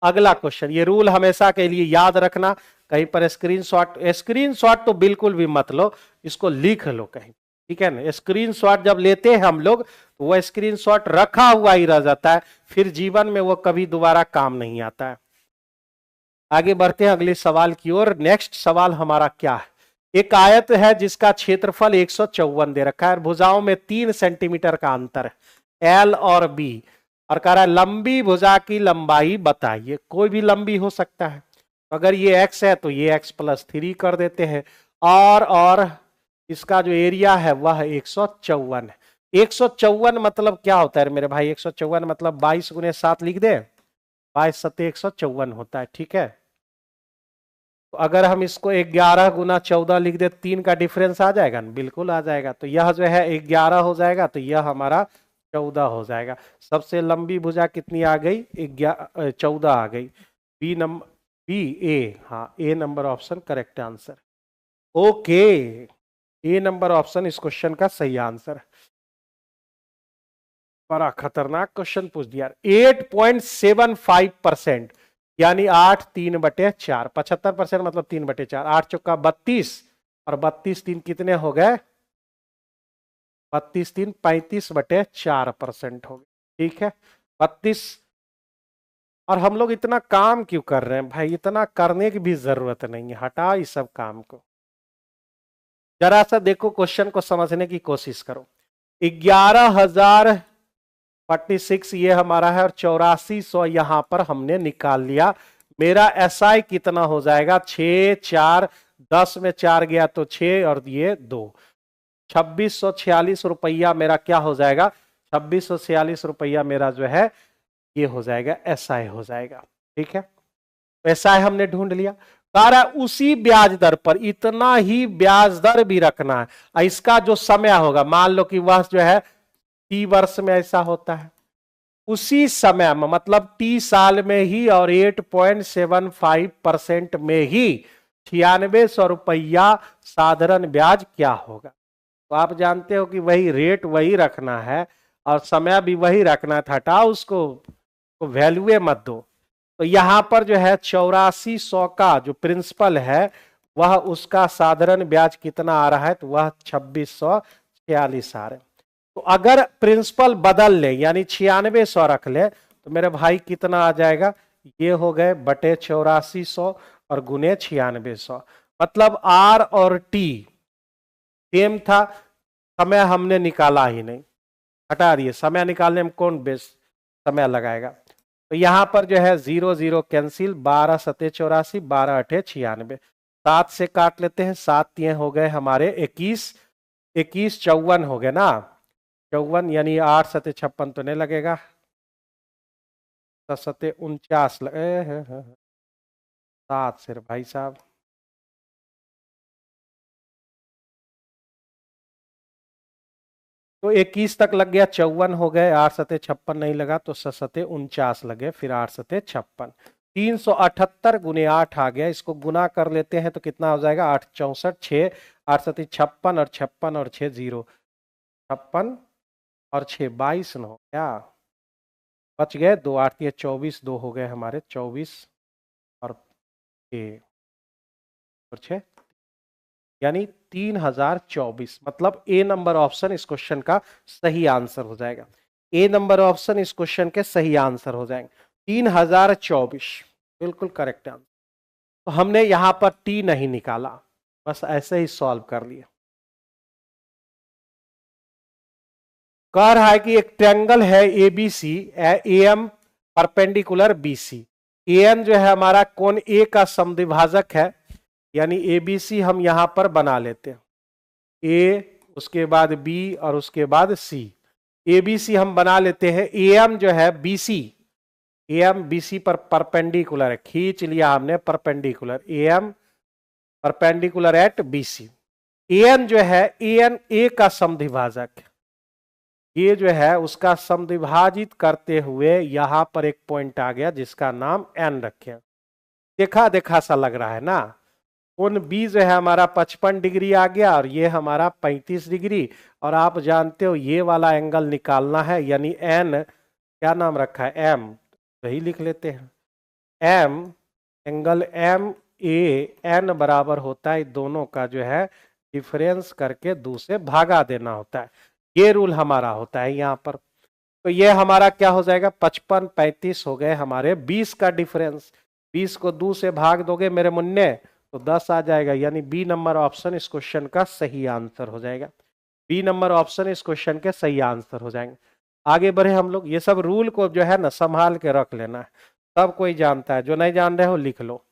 अगला क्वेश्चन, ये रूल हमेशा के लिए याद रखना, कहीं पर स्क्रीनशॉट, स्क्रीनशॉट तो बिल्कुल भी मत लो, इसको लिख लो कहीं, ठीक है ना। स्क्रीनशॉट जब लेते हैं हम लोग तो वह स्क्रीनशॉट रखा हुआ ही रह जाता है, फिर जीवन में वो कभी दोबारा काम नहीं आता है। आगे बढ़ते हैं अगले सवाल की ओर। नेक्स्ट सवाल हमारा क्या है, एक आयत है जिसका क्षेत्रफल 154 दे रखा है, भुजाओं में 3 सेंटीमीटर का अंतर है, एल और बी, और कह रहा है लंबी भुजा की लंबाई बताइए। कोई भी लंबी हो सकता है, अगर ये x है तो ये x+3 कर देते हैं, और इसका जो एरिया है वह 154 है। 154 मतलब क्या होता है मेरे भाई? 154 मतलब 22 गुने 7 लिख दे, 22 सत्ते 154 होता है, ठीक है। तो अगर हम इसको 11 गुना 14 लिख दे, 3 का डिफरेंस आ जाएगा ना? बिल्कुल आ जाएगा। तो यह जो है 11 हो जाएगा, तो यह हमारा 14 हो जाएगा। सबसे लंबी भुजा कितनी आ गई? 14 आ गई। बी नंबर, बी ए, हाँ A number option correct answer. Okay, A number option इस क्वेश्चन का सही आंसर। बड़ा खतरनाक क्वेश्चन पूछ दिया। 8.75%, यानी 8/3/4, 75% मतलब 3/4, 8 चौका 32, और 32 3 कितने हो गए? 32 3 35/4% हो गए, ठीक है। 32, और हम लोग इतना काम क्यों कर रहे हैं भाई? इतना करने की भी जरूरत नहीं है, हटा इस सब काम को। जरा सा देखो, क्वेश्चन को समझने की कोशिश करो। 11,046 ये हमारा है, और 8400 यहां पर हमने निकाल लिया। मेरा SI कितना हो जाएगा? 6 4 10 में 4 गया तो 6, और ये 2, 2646 रुपया मेरा क्या हो जाएगा? 2646 रुपया मेरा जो है ये हो जाएगा, SI हो जाएगा, ठीक है। SI हमने ढूंढ लिया। सारा उसी ब्याज दर पर इतना ही ब्याज दर भी रखना है। इसका जो समय होगा, मान लो कि वह जो है T वर्ष में ऐसा होता है, उसी समय में मतलब T साल में ही, और 8.75% में ही 9600 रुपया साधारण ब्याज क्या होगा? तो आप जानते हो कि वही रेट वही रखना है, और समय भी वही रखना है, हटाओ उसको, तो वैल्यू मत दो। तो यहां पर जो है 8400 का जो प्रिंसिपल है, वह उसका साधारण ब्याज कितना आ रहा है? तो वह 2646 आ रहा है। तो अगर प्रिंसिपल बदल ले, यानी 9600 रख ले, तो मेरे भाई कितना आ जाएगा? ये हो गए बटे 8400 और गुने 9600, मतलब R और T सेम था, समय हमने निकाला ही नहीं, हटा दिए। समय निकालने में कौन बेस्ट समय लगाएगा? तो यहां पर जो है 0 0 कैंसिल, 12 सते 84, 12 अठे 96, 7 से काट लेते हैं, 7 ये हो गए हमारे 21, 21 54 हो गए ना, 54, यानी 8 सते 56 तो नहीं लगेगा, 10 सते 49 लगे, 7 सिर भाई साहब, तो 21 तक लग गया, 54 हो गए, 8 सते 56 नहीं लगा, तो 7 सते 49 लगे, फिर 8 सते 56, 378 गुने 8 आ गया। इसको गुना कर लेते हैं तो कितना हो जाएगा? 8 64, 6 8 सते 56, और 56 और 6 0, 56 और 6 22 न हो गया, बच गए 2, 8 ये 24, 2 हो गए हमारे 24, और 6, यानी 3024, मतलब ए नंबर ऑप्शन इस क्वेश्चन का सही आंसर हो जाएगा। ए नंबर ऑप्शन इस क्वेश्चन के सही आंसर हो जाएंगे, 3024 बिल्कुल करेक्ट आंसर। तो हमने यहां पर टी नहीं निकाला, बस ऐसे ही सॉल्व कर लिया। कह रहा है कि एक ट्रायंगल है ABC, AM perpendicular BC, AN जो है हमारा कोण ए का समद्विभाजक है, यानी एबीसी हम यहां पर बना लेते हैं, ए उसके बाद बी और उसके बाद सी। एबीसी हम बना लेते हैं, एएम जो है बीसी, एएम बीसी पर परपेंडिकुलर है, खींच लिया हमने perpendicular, AM perpendicular at BC. AN जो है, एएन ए का समद्विभाजक है, ये जो है उसका समद्विभाजित करते हुए यहां पर एक पॉइंट आ गया जिसका नाम एन रखे। देखा देखा सा लग रहा है ना। कोण बी जो है हमारा 55 डिग्री आ गया, और ये हमारा 35 डिग्री, और आप जानते हो ये वाला एंगल निकालना है, यानी एन क्या नाम रखा है? एम, वही लिख लेते हैं, M angle M A N बराबर होता है दोनों का जो है डिफरेंस करके 2 से भागा देना होता है, ये रूल हमारा होता है यहाँ पर। तो ये हमारा क्या हो जाएगा? 55 35 हो गए हमारे 20 का डिफरेंस, 20 को 2 से भाग दोगे मेरे मुन्ने तो 10 आ जाएगा, यानी बी नंबर ऑप्शन इस क्वेश्चन का सही आंसर हो जाएगा। बी नंबर ऑप्शन इस क्वेश्चन के सही आंसर हो जाएंगे। आगे बढ़े हम लोग, ये सब रूल को जो है ना संभाल के रख लेना है, सब कोई जानता है, जो नहीं जान रहे हो लिख लो।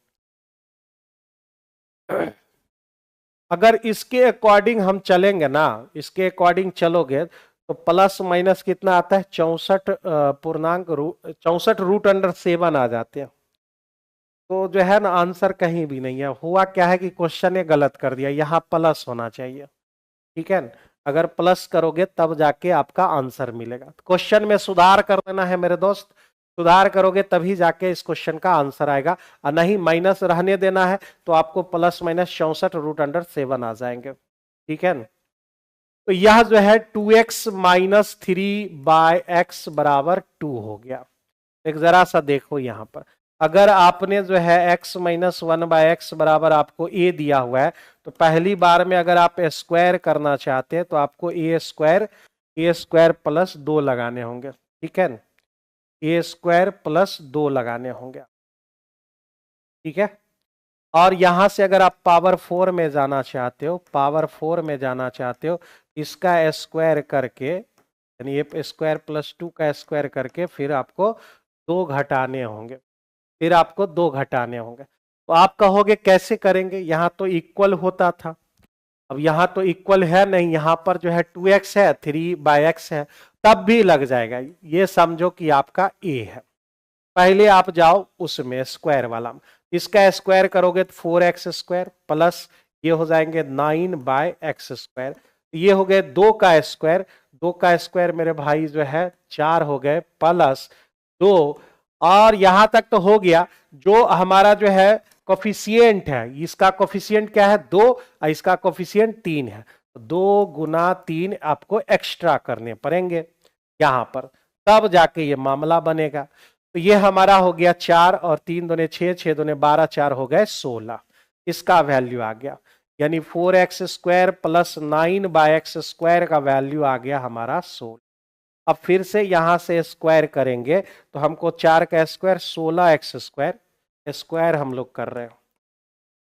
अगर इसके अकॉर्डिंग हम चलेंगे ना, इसके अकॉर्डिंग चलोगे तो प्लस माइनस कितना आता है, 64 पूर्णांक 64√7 आ जाते हैं। तो जो है ना आंसर कहीं भी नहीं है। हुआ क्या है कि क्वेश्चन ने गलत कर दिया, यहाँ प्लस होना चाहिए, ठीक है। अगर प्लस करोगे तब जाके आपका आंसर मिलेगा। क्वेश्चन में सुधार कर देना है मेरे दोस्त, सुधार करोगे तभी जाके इस क्वेश्चन का आंसर आएगा, और नहीं माइनस रहने देना है तो आपको प्लस माइनस 64√7 आ जाएंगे, ठीक है। तो यह जो है 2x माइनस 3/x बराबर 2 हो गया। एक जरा सा देखो यहां पर, अगर आपने जो है x माइनस 1/x बराबर आपको a दिया हुआ है, तो पहली बार में अगर आप स्क्वायर करना चाहते हैं तो आपको a स्क्वायर प्लस 2 लगाने होंगे, ठीक है। a स्क्वायर प्लस 2 लगाने होंगे, ठीक है। और यहां से अगर आप पावर 4 में जाना चाहते हो, पावर 4 में जाना चाहते हो, इसका स्क्वायर करके, यानी ये स्क्वायर प्लस 2 का स्क्वायर करके फिर आपको 2 घटाने होंगे, फिर आपको 2 घटाने होंगे। तो आप कहोगे कैसे करेंगे, यहां तो इक्वल होता था, अब यहां तो इक्वल है नहीं, यहां पर जो है 2x है, 3/x है, तब भी लग जाएगा। ये समझो कि आपका a है। पहले आप जाओ उसमें स्क्वायर वाला, इसका स्क्वायर करोगे तो 4x स्क्वायर प्लस ये हो जाएंगे 9/x स्क्वायर, ये हो गए 2 का स्क्वायर, 2 का स्क्वायर मेरे भाई जो है 4 हो गए प्लस 2, और यहां तक तो हो गया। जो हमारा जो है कोफिशिएंट है, इसका कोफिशिएंट क्या है 2 और इसका कोफिशिएंट 3 है, 2 गुना 3 आपको एक्स्ट्रा करने पड़ेंगे यहां पर, तब जाके ये मामला बनेगा। तो ये हमारा हो गया 4 और 3 दूने 6, 6 दूने 12, 4 हो गए 16, इसका वैल्यू आ गया, यानी 4x square plus 9/x square का वैल्यू आ गया हमारा 16। अब फिर से यहां से स्क्वायर करेंगे तो हमको 4 का स्क्वायर 16x स्क्वायर, स्क्वायर हम लोग कर रहे हैं,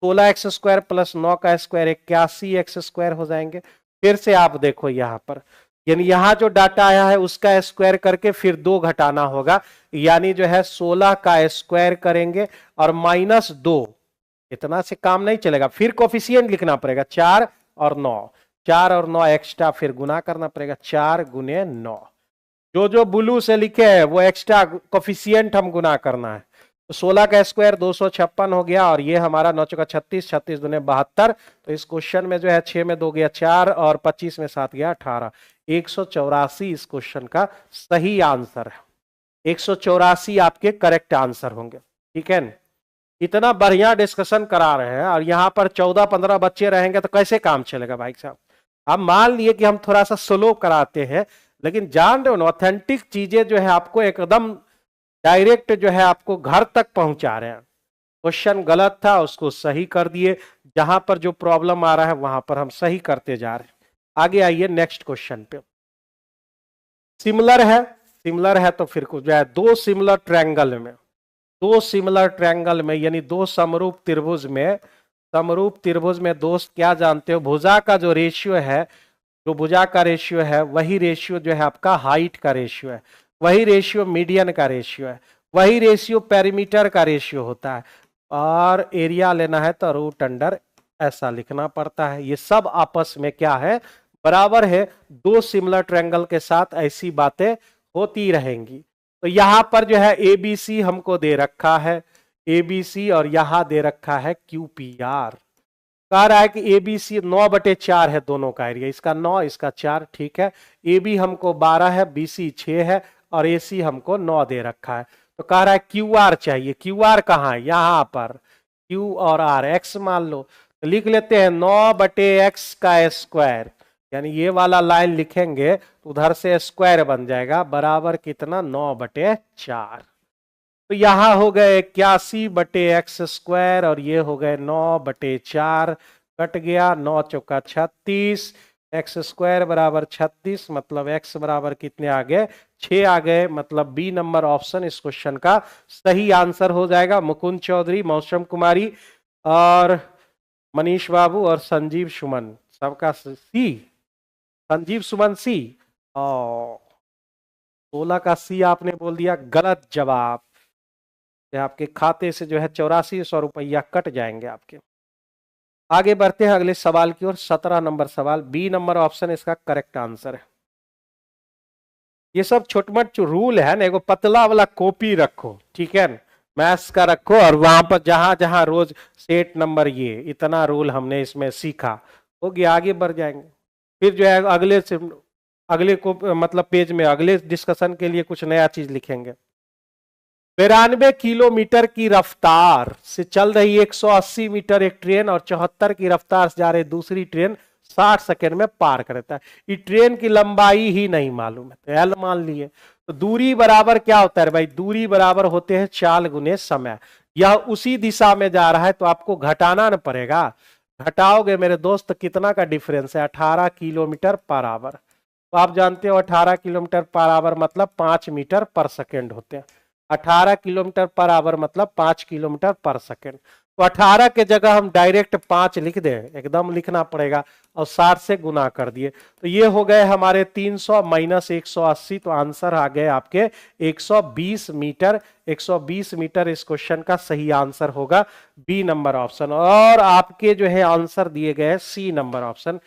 16x स्क्वायर प्लस 9 का स्क्वायर 81x स्क्वायर हो जाएंगे। फिर से आप देखो यहां पर, यानी यहां जो डाटा आया है उसका स्क्वायर करके फिर 2 घटाना होगा, यानी जो है 16 का स्क्वायर करेंगे और माइनस 2, इतना से काम नहीं चलेगा, फिर कोफिशिएंट लिखना पड़ेगा 4 और 9, 4 और 9 एक्स्ट्रा फिर गुना करना पड़ेगा, 4 गुने 9, जो जो ब्लू से लिखे है वो एक्स्ट्रा कोफिशिएंट हम गुना करना है। तो 16 का स्क्वायर 256 हो गया, और ये हमारा 9 चौका 36, 36 दूने 72, तो इस क्वेश्चन में जो है 6 में 2 गया 4 और 25 में 7 गया 18, 184 इस क्वेश्चन का सही आंसर है। 184 आपके करेक्ट आंसर होंगे, ठीक है। इतना बढ़िया डिस्कशन करा रहे हैं, और यहाँ पर 14-15 बच्चे रहेंगे तो कैसे काम चलेगा भाई साहब। आप मान लिए कि हम थोड़ा सा स्लो कराते हैं, लेकिन जान रहे हो ना ऑथेंटिक चीजें जो है आपको एकदम डायरेक्ट जो है आपको घर तक पहुंचा रहे हैं। क्वेश्चन गलत था उसको सही कर दिए, जहां पर जो प्रॉब्लम आ रहा है वहां पर हम सही करते जा रहे हैं। आगे आइए नेक्स्ट क्वेश्चन पे। सिमिलर है, सिमिलर है तो फिर कुछ जो है दो सिमिलर ट्रायंगल में, दो सिमिलर ट्रायंगल में यानी दो समरूप त्रिभुज में, समरूप त्रिभुज में दोस्त क्या जानते हो, भुजा का जो रेशियो है, जो भुजा का रेशियो है वही रेशियो जो है आपका हाइट का रेशियो है, वही रेशियो मीडियन का रेशियो है, वही रेशियो पेरीमीटर का रेशियो होता है, और एरिया लेना है तो रूट अंडर ऐसा लिखना पड़ता है। ये सब आपस में क्या है, बराबर है। दो सिमिलर ट्रायंगल के साथ ऐसी बातें होती रहेंगी। तो यहां पर जो है एबीसी हमको दे रखा है, एबीसी, और यहां दे रखा है क्यूपीआर। कह रहा है कि एबीसी 9/4 है दोनों का एरिया, इसका 9 इसका 4, ठीक है। एबी हमको 12 है, बीसी 6 है, और एसी हमको 9 दे रखा है। तो कह रहा है क्यू आर चाहिए, क्यू आर कहाँ है, यहां पर क्यू और आर एक्स मान लो, तो लिख लेते हैं 9/x का स्क्वायर, यानी ये वाला लाइन लिखेंगे तो उधर से स्क्वायर बन जाएगा, बराबर कितना 9/4। तो यहां हो गए 81/x स्क्वायर, और ये हो गए 9/4, कट गया 9 चौका 36, एक्स स्क्वायर बराबर 36, मतलब x बराबर कितने आ गए 6 आ गए, मतलब बी नंबर ऑप्शन इस क्वेश्चन का सही आंसर हो जाएगा। मुकुंद चौधरी, मौसम कुमारी और मनीष बाबू और संजीव सुमन सबका सी। संजीव सुमन सी। और 16 का सी आपने बोल दिया, गलत जवाब। आपके खाते से जो है 8400 रुपया कट जाएंगे आपके। आगे बढ़ते हैं अगले सवाल की ओर। 17 नंबर सवाल, बी नंबर ऑप्शन इसका करेक्ट आंसर है। ये सब छोटमोट जो रूल है ना, एगो पतला वाला कॉपी रखो, ठीक है ना, मैथ्स का रखो, और वहां पर जहां जहां रोज सेट नंबर, ये इतना रूल हमने इसमें सीखा, हो गया, आगे बढ़ जाएंगे। फिर जो है अगले से अगले को मतलब पेज में अगले डिस्कशन के लिए कुछ नया चीज लिखेंगे। 92 किलोमीटर की रफ्तार से चल रही 180 मीटर एक ट्रेन और 74 की रफ्तार से जा रही दूसरी ट्रेन 60 सेकंड में पार करता है। ये ट्रेन की लंबाई ही नहीं मालूम है, तो एल मान लिए। तो दूरी बराबर क्या होता है भाई? दूरी बराबर होते हैं चाल गुने समय। यह उसी दिशा में जा रहा है तो आपको घटाना न पड़ेगा। घटाओगे मेरे दोस्त तो कितना का डिफरेंस है? 18 किलोमीटर पर आवर। तो आप जानते हो 18 किलोमीटर पर आवर मतलब 5 मीटर पर सेकेंड होते हैं। 18 किलोमीटर पर आवर मतलब 5 किलोमीटर पर सेकेंड। तो 18 के जगह हम डायरेक्ट 5 लिख दें, एकदम लिखना पड़ेगा, और 60 से गुना कर दिए। तो ये हो गए हमारे 300 माइनस 180, तो आंसर आ गए आपके 120 मीटर। 120 मीटर इस क्वेश्चन का सही आंसर होगा, बी नंबर ऑप्शन। और आपके जो है आंसर दिए गए सी नंबर ऑप्शन,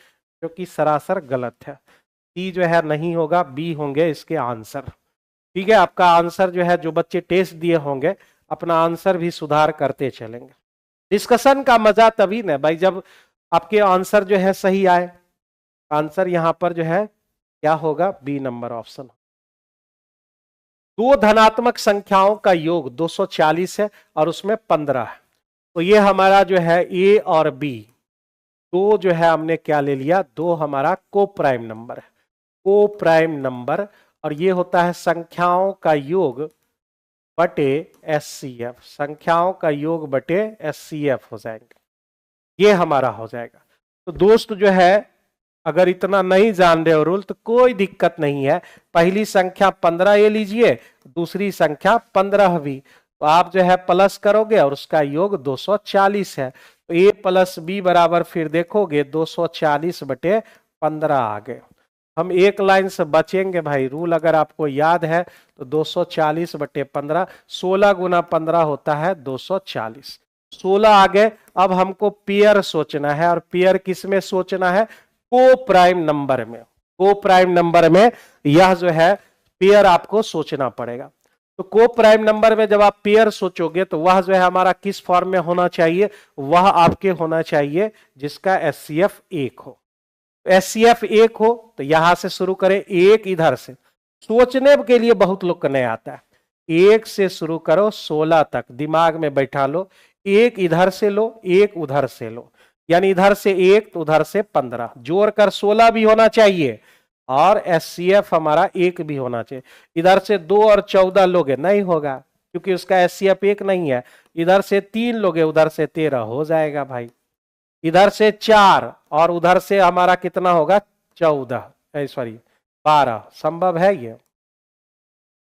जो कि सरासर गलत है। सी जो है नहीं होगा, बी होंगे इसके आंसर। ठीक है, आपका आंसर जो है, जो बच्चे टेस्ट दिए होंगे अपना आंसर भी सुधार करते चलेंगे। डिस्कशन का मजा तभी ना भाई जब आपके आंसर जो है सही आए। आंसर यहां पर जो है क्या होगा? B number option. दो धनात्मक संख्याओं का योग 240 है और उसमें 15 है। तो ये हमारा जो है ए और बी, दो जो है हमने क्या ले लिया? दो हमारा को प्राइम नंबर है, को प्राइम नंबर। और ये होता है संख्याओं का योग बटे एचसीएफ। संख्याओं का योग बटे एचसीएफ हो जाएंगे, ये हमारा हो जाएगा। तो दोस्त जो है अगर इतना नहीं जान रहे हो रूल तो कोई दिक्कत नहीं है। पहली संख्या 15 ये लीजिए, दूसरी संख्या 15 भी, तो आप जो है प्लस करोगे और उसका योग 240 है। तो ए प्लस बी बराबर फिर देखोगे 240 बटे 15 आ गए। हम एक लाइन से बचेंगे भाई। रूल अगर आपको याद है तो 240 बटे 15, 16 गुना 15 होता है 240। 16 आ गए। अब हमको पेयर सोचना है, और पेयर किस में सोचना है? को प्राइम नंबर में। को प्राइम नंबर में यह जो है पेयर आपको सोचना पड़ेगा। तो को प्राइम नंबर में जब आप पेयर सोचोगे तो वह जो है हमारा किस फॉर्म में होना चाहिए? वह आपके होना चाहिए जिसका एचसीएफ 1 हो। एचसीएफ 1 हो तो यहां से शुरू करें, एक इधर से। सोचने के लिए बहुत लोग को नहीं आता है। 1 से शुरू करो 16 तक, दिमाग में बैठा लो। एक इधर से लो, एक उधर से लो, यानी इधर से 1 तो उधर से 15, जोड़कर 16 भी होना चाहिए। और एचसीएफ हमारा 1 भी होना चाहिए। इधर से 2 और 14 लोगे नहीं होगा, क्योंकि उसका एचसीएफ 1 नहीं है। इधर से 3 लोगे, उधर से 13 हो जाएगा भाई। इधर से 4 और उधर से हमारा कितना होगा? 14, सॉरी 12। संभव है ये?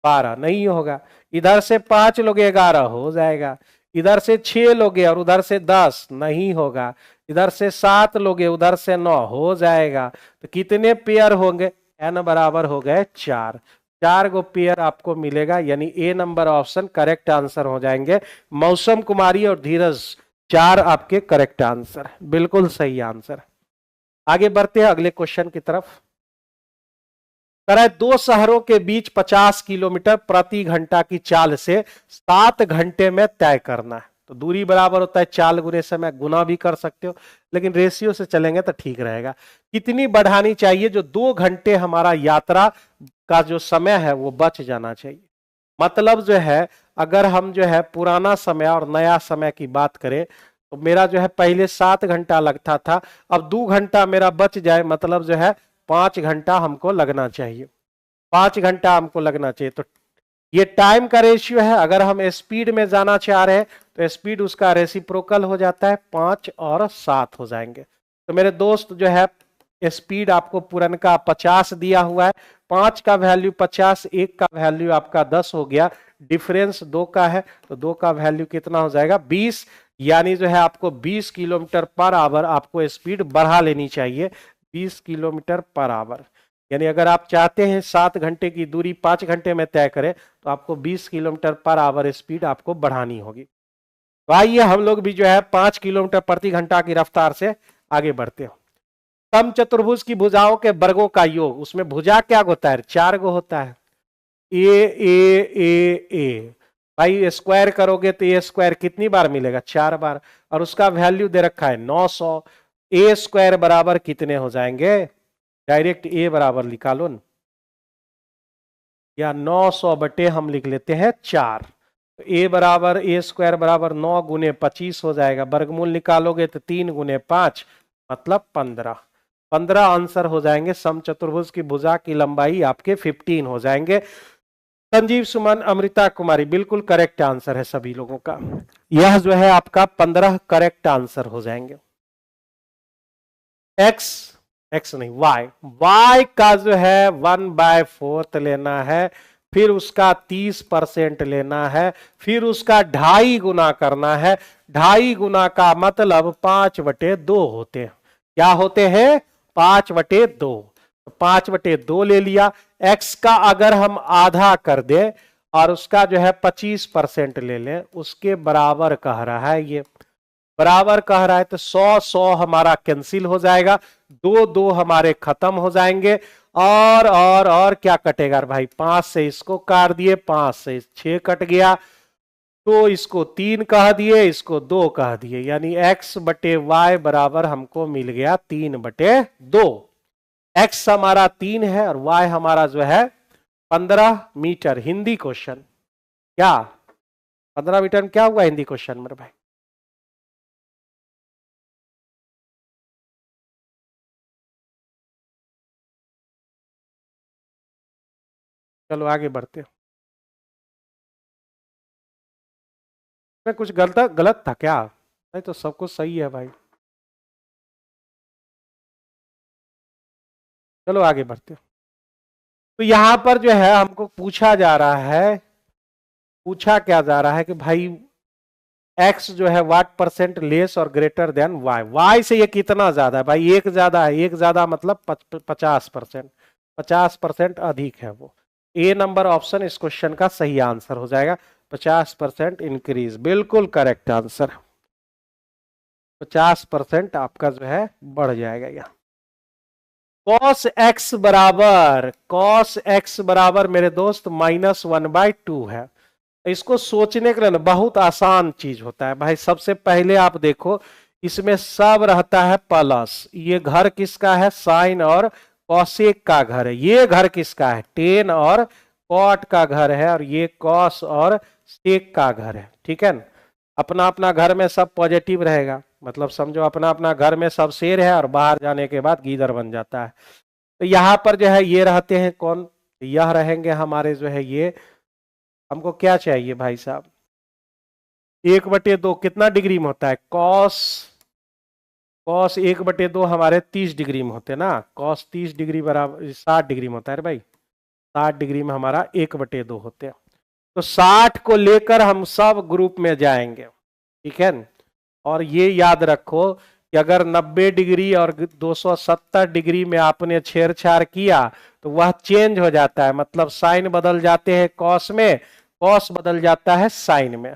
12 नहीं होगा। इधर से 5 लोगे 11 हो जाएगा। इधर से 6 लोगे और उधर से 10 नहीं होगा। इधर से 7 लोगे, उधर से 9 हो जाएगा। तो कितने पेयर होंगे? n बराबर हो गए 4। 4 गो पेयर आपको मिलेगा, यानी ए नंबर ऑप्शन करेक्ट आंसर हो जाएंगे। मौसम कुमारी और धीरज 4 आपके करेक्ट आंसर, बिल्कुल सही आंसर। आगे बढ़ते हैं अगले क्वेश्चन की तरफ। तरह दो शहरों के बीच 50 किलोमीटर प्रति घंटा की चाल से 7 घंटे में तय करना है। तो दूरी बराबर होता है चाल गुने समय, गुना भी कर सकते हो, लेकिन रेशियो से चलेंगे तो ठीक रहेगा। कितनी बढ़ानी चाहिए? जो 2 घंटे हमारा यात्रा का जो समय है वो बच जाना चाहिए। मतलब जो है अगर हम जो है पुराना समय और नया समय की बात करें तो मेरा जो है पहले 7 घंटा लगता था, अब 2 घंटा मेरा बच जाए, मतलब जो है 5 घंटा हमको लगना चाहिए। 5 घंटा हमको लगना चाहिए। तो ये टाइम का रेशियो है। अगर हम स्पीड में जाना चाह रहे हैं तो स्पीड उसका रेसिप्रोकल हो जाता है, 5 और 7 हो जाएंगे। तो मेरे दोस्त जो है स्पीड आपको पुरनका 50 दिया हुआ है, 5 का वैल्यू 50, 1 का वैल्यू आपका 10 हो गया, डिफरेंस 2 का है, तो 2 का वैल्यू कितना हो जाएगा? 20। यानी जो है आपको 20 किलोमीटर पर आवर आपको स्पीड बढ़ा लेनी चाहिए, 20 किलोमीटर पर आवर। यानी अगर आप चाहते हैं 7 घंटे की दूरी 5 घंटे में तय करें तो आपको 20 किलोमीटर पर आवर स्पीड आपको बढ़ानी होगी। तो आइए हम लोग भी जो है 5 किलोमीटर प्रति घंटा की रफ्तार से आगे बढ़ते हैं। समचतुर्भुज की भुजाओं के वर्गों का योग, उसमें भुजा क्या होता है, 4 गो होता है। ए भाई स्क्वायर करोगे तो ए स्क्वायर कितनी बार मिलेगा, 4 बार, और उसका वैल्यू दे रखा है 900। ए स्क्वायर बराबर कितने हो जाएंगे, डायरेक्ट ए बराबर निकालो न, या 900 बटे हम लिख लेते हैं 4। तो ए बराबर ए स्क्वायर बराबर 9 गुने 25 हो जाएगा, वर्गमूल निकालोगे तो 3 गुने 5 मतलब 15 आंसर हो जाएंगे। समचतुर्भुज की भुजा की लंबाई आपके 15 हो जाएंगे। संजीव सुमन, अमृता कुमारी, बिल्कुल करेक्ट आंसर है सभी लोगों का। यह जो है आपका 15 करेक्ट आंसर हो जाएंगे। एक्स नहीं, वाई का जो है 1/4 लेना है, फिर उसका 30% लेना है, फिर उसका 2.5 गुना करना है। 2.5 गुना का मतलब 5/2 होते हैं। क्या होते हैं, 5/2। 5/2 ले लिया। एक्स का अगर हम आधा कर दे और उसका जो है 25% ले लें, उसके बराबर कह रहा है, ये बराबर कह रहा है, तो 100 हमारा कैंसिल हो जाएगा, 2 हमारे खत्म हो जाएंगे। और क्या कटेगा भाई, 5 से इसको काट दिए, 5 से 6 कट गया, तो इसको 3 कह दिए, इसको 2 कह दिए, यानी x/y बराबर हमको मिल गया 3/2। x हमारा 3 है और y हमारा जो है 15 मीटर। हिंदी क्वेश्चन क्या, 15 मीटर में क्या हुआ हिंदी क्वेश्चन मेरे भाई? चलो आगे बढ़ते हैं। मैं कुछ गलत गलत था क्या? नहीं तो सब कुछ सही है भाई। चलो आगे बढ़ते हैं। तो यहां पर जो है हमको पूछा जा रहा है, पूछा क्या जा रहा है कि भाई x जो है वाट परसेंट लेस और ग्रेटर देन y से ये कितना ज्यादा है भाई, एक ज्यादा है, एक ज्यादा मतलब 50%, 50% अधिक है वो। ए नंबर ऑप्शन इस क्वेश्चन का सही आंसर हो जाएगा। 50% इंक्रीज, बिल्कुल करेक्ट आंसर। 50% आपका जो है बढ़ जाएगा यहाँ। cos x बराबर मेरे दोस्त -1/2 है। इसको सोचने के लिए ना बहुत आसान चीज होता है भाई। सबसे पहले आप देखो, इसमें सब रहता है प्लस, ये घर किसका है, साइन और कॉसेक का घर है। ये घर किसका है, टेन और कॉट का घर है, और ये कॉस और सेक का घर है। ठीक है ना, अपना अपना घर में सब पॉजिटिव रहेगा, मतलब समझो अपना अपना घर में सब शेर है और बाहर जाने के बाद गीदड़ बन जाता है। तो यहाँ पर जो है ये रहते हैं कौन, यह रहेंगे हमारे जो है ये। हमको क्या चाहिए भाई साहब, 1/2 कितना डिग्री में होता है, कॉस कॉस 1/2 हमारे 30 डिग्री में होते हैं ना, कॉस 30 डिग्री बराबर 60 डिग्री में होता है भाई, 60 डिग्री में हमारा 1/2 होते हैं। तो 60 को लेकर हम सब ग्रुप में जाएंगे, ठीक है न? और ये याद रखो कि अगर 90 डिग्री और 270 डिग्री में आपने छेड़छाड़ किया तो वह चेंज हो जाता है, मतलब साइन बदल जाते हैं कॉस में, कॉस बदल जाता है साइन में,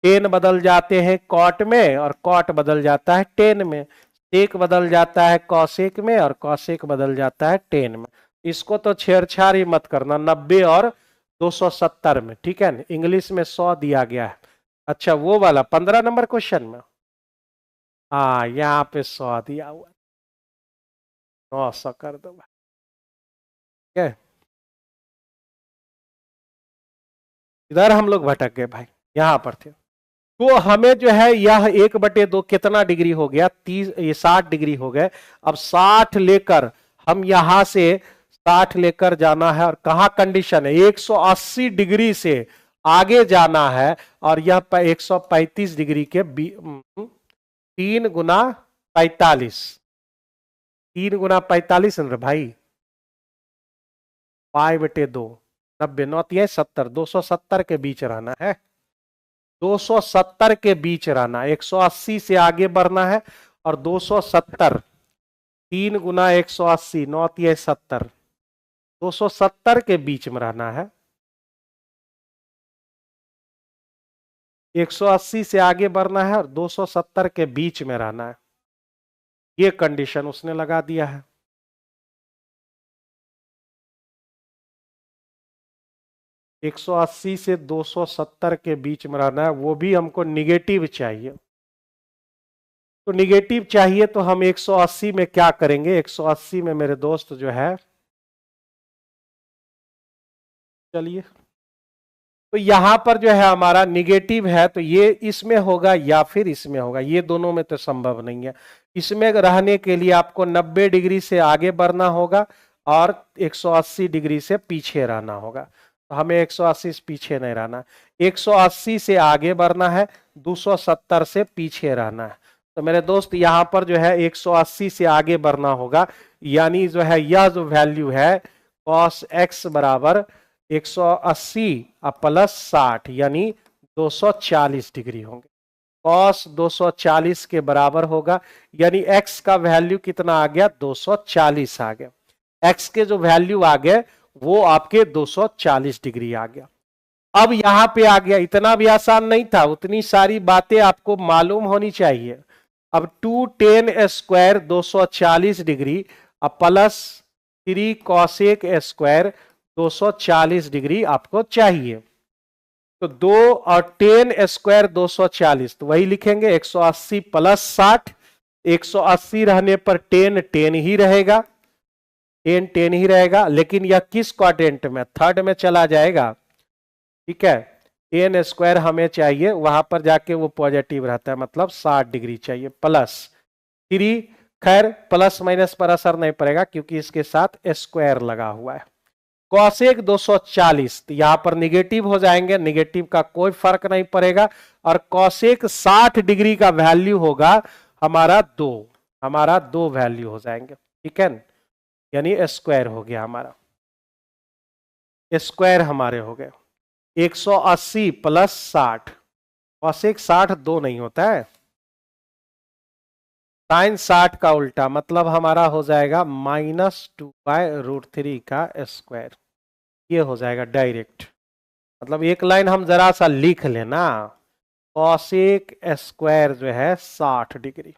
टेन बदल जाते हैं कॉट में और कॉट बदल जाता है टेन में, सेक बदल जाता है कॉसेक में और कॉसेक बदल जाता है टेन में। इसको तो छेड़छाड़ ही मत करना 90 और 270 में, ठीक है ना। इंग्लिश में 100 दिया गया है। अच्छा वो वाला 15 नंबर क्वेश्चन में, हाँ यहाँ पे 100 दिया हुआ, 900 कर दो, ठीक है। इधर हम लोग भटक गए भाई, यहाँ पर थे। तो हमें जो है यह 1/2 कितना डिग्री हो गया, 30, ये 60 डिग्री हो गए। अब 60 लेकर हम यहां से 60 लेकर जाना है, और कहा कंडीशन है 180 डिग्री से आगे जाना है, और यह 135 डिग्री के 3 गुना 45, 3 गुना 45 है भाई, 5/2, 90 9 70, 270 के बीच रहना है। 270 के बीच रहना, 180 से आगे बढ़ना है और 270, 3 गुना 180, 9 तिया 70, 270 के बीच में रहना है। 180 से आगे बढ़ना है और 270 के बीच में रहना है, ये कंडीशन उसने लगा दिया है। एक 180 से 270 के बीच में रहना है, वो भी हमको निगेटिव चाहिए। तो निगेटिव चाहिए तो हम 180 में क्या करेंगे, 180 में मेरे दोस्त जो है, चलिए, तो यहां पर जो है हमारा निगेटिव है, तो ये इसमें होगा या फिर इसमें होगा, ये दोनों में तो संभव नहीं है। इसमें रहने के लिए आपको 90 डिग्री से आगे बढ़ना होगा और 180 डिग्री से पीछे रहना होगा। तो हमें 180 से पीछे नहीं रहना, 180 से आगे बढ़ना है, 270 से पीछे रहना है। तो मेरे दोस्त यहां पर जो है 180 से आगे बढ़ना होगा, यानी जो है यह जो वैल्यू है cos x बराबर 180 प्लस 60 यानी 240 डिग्री होंगे। cos 240 के बराबर होगा, यानी x का वैल्यू कितना आ गया, 240 आ गया। x के जो वैल्यू आ गए वो आपके 240 डिग्री आ गया। अब यहां पे आ गया, इतना भी आसान नहीं था, उतनी सारी बातें आपको मालूम होनी चाहिए। अब 2 tan square 240 degree plus 3 cosec square 240 degree आपको चाहिए। तो 2 और tan स्क्वायर 240, तो वही लिखेंगे 180 प्लस 60, 180 रहने पर tan ही रहेगा, tan ही रहेगा, लेकिन यह किस क्वाड्रेंट में, थर्ड में चला जाएगा। ठीक है, tan स्क्वायर हमें चाहिए, वहां पर जाके वो पॉजिटिव रहता है, मतलब 60 डिग्री चाहिए, प्लस 3, खैर प्लस माइनस पर असर नहीं पड़ेगा क्योंकि इसके साथ स्क्वायर लगा हुआ है। कॉसेक 240, तो यहां पर निगेटिव हो जाएंगे, निगेटिव का कोई फर्क नहीं पड़ेगा, और कॉसेक 60 डिग्री का वैल्यू होगा हमारा 2, हमारा 2 वैल्यू हो जाएंगे। ठीक है, यानी स्क्वायर हो गया, हमारा स्क्वायर हमारे हो गए 180 प्लस 60, कॉसेक 60 2 नहीं होता है, साइन 60 का उल्टा, मतलब हमारा हो जाएगा -2/√3 का स्क्वायर, ये हो जाएगा डायरेक्ट। मतलब एक लाइन हम जरा सा लिख लेना, कॉसेक स्क्वायर जो है 60 डिग्री।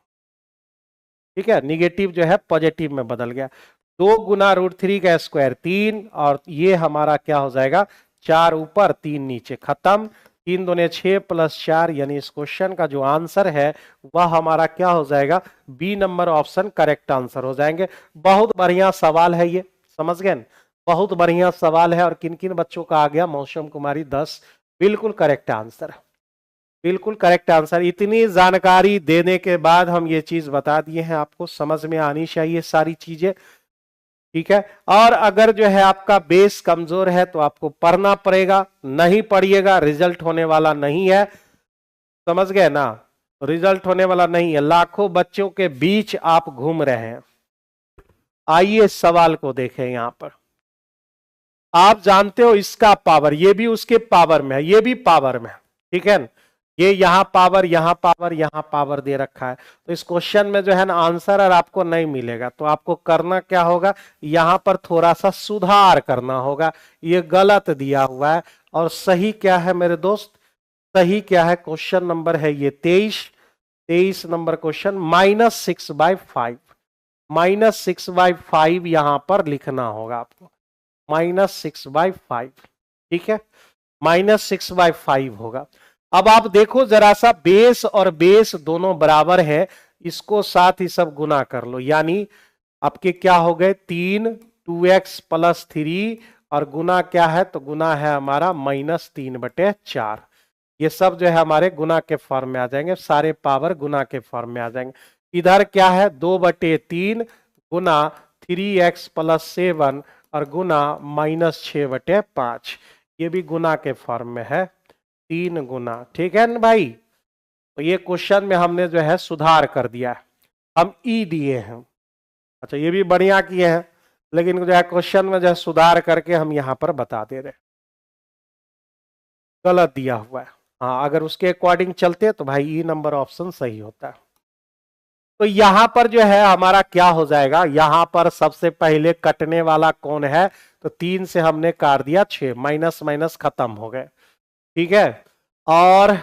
ठीक है, निगेटिव जो है पॉजिटिव में बदल गया, 2 गुना √3 का स्क्वायर 3, और ये हमारा क्या हो जाएगा, 4 ऊपर 3 नीचे, खत्म। 3 दूने 6 प्लस 4, यानी इस क्वेश्चन का जो आंसर है वह हमारा क्या हो जाएगा, B number option correct answer हो जाएंगे। बहुत बढ़िया सवाल है ये, समझ गए, बहुत बढ़िया सवाल है। और किन किन बच्चों का आ गया, मौसम कुमारी 10, बिल्कुल करेक्ट आंसर, बिल्कुल करेक्ट आंसर। इतनी जानकारी देने के बाद हम ये चीज बता दिए हैं, आपको समझ में आनी चाहिए सारी चीजें। ठीक है, और अगर जो है आपका बेस कमजोर है तो आपको पढ़ना पड़ेगा, नहीं पढ़िएगा रिजल्ट होने वाला नहीं है, समझ गए ना, रिजल्ट होने वाला नहीं है। लाखों बच्चों के बीच आप घूम रहे हैं। आइए सवाल को देखें, यहां पर आप जानते हो इसका पावर, ये भी उसके पावर में है, ये भी पावर में है। ठीक है, ये यहां पावर, यहां पावर, यहां पावर दे रखा है, तो इस क्वेश्चन में जो है ना आंसर और आपको नहीं मिलेगा। तो आपको करना क्या होगा, यहां पर थोड़ा सा सुधार करना होगा, ये गलत दिया हुआ है और सही क्या है मेरे दोस्त, सही क्या है, क्वेश्चन नंबर है ये 23 नंबर क्वेश्चन, -6/5, -6/5 यहां पर लिखना होगा आपको, -6/5। ठीक है, -6/5 होगा। अब आप देखो जरा सा, बेस और बेस दोनों बराबर है, इसको साथ ही सब गुना कर लो, यानी आपके क्या हो गए 3, 2x प्लस 3, और गुना क्या है, तो गुना है हमारा -3/4। ये सब जो है हमारे गुना के फॉर्म में आ जाएंगे, सारे पावर गुना के फॉर्म में आ जाएंगे। इधर क्या है 2/3 गुना 3x प्लस 7 और गुना -6/5, ये भी गुना के फॉर्म में है, 3 गुना। ठीक है ना भाई, तो ये क्वेश्चन में हमने जो है सुधार कर दिया है, हम ई दिए हैं। अच्छा, ये भी बढ़िया किए हैं, लेकिन जो है क्वेश्चन में जो है सुधार करके हम यहां पर बता दे रहे हैं, गलत दिया हुआ है। हाँ, अगर उसके अकॉर्डिंग चलते हैं तो भाई ई नंबर ऑप्शन सही होता है। तो यहां पर जो है हमारा क्या हो जाएगा, यहां पर सबसे पहले कटने वाला कौन है, तो 3 से हमने काट दिया 6, माइनस माइनस खत्म हो गए। ठीक है, और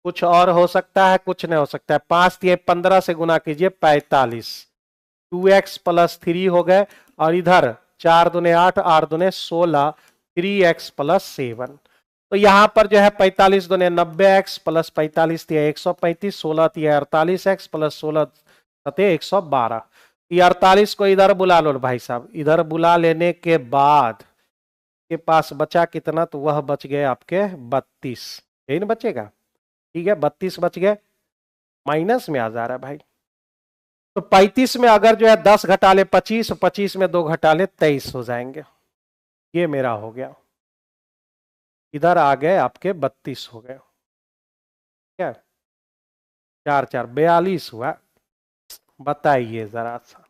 कुछ और हो सकता है, कुछ नहीं हो सकता है। 5 दिए 15 से गुना कीजिए 45, 2x प्लस 3 हो गए, और इधर 4 दूने 8, 8 दूने 16, 3x प्लस 7। तो यहां पर जो है 45 दूने 90x प्लस 45 दिया 135, 16 दिया 48x प्लस 16 सते 112। ये 48 को इधर बुला लो भाई साहब, इधर बुला लेने के बाद के पास बचा कितना, तो वह बच गए आपके 32, यही ना बचेगा। ठीक है, 32 बच गए, माइनस में आ जा रहा है भाई। तो 35 में अगर जो है 10 घटा ले 25, 25 में 2 घटा ले 23 हो जाएंगे। ये मेरा हो गया, इधर आ गए आपके 32 हो गए। क्या 4 4 42 हुआ, बताइए जरा सा।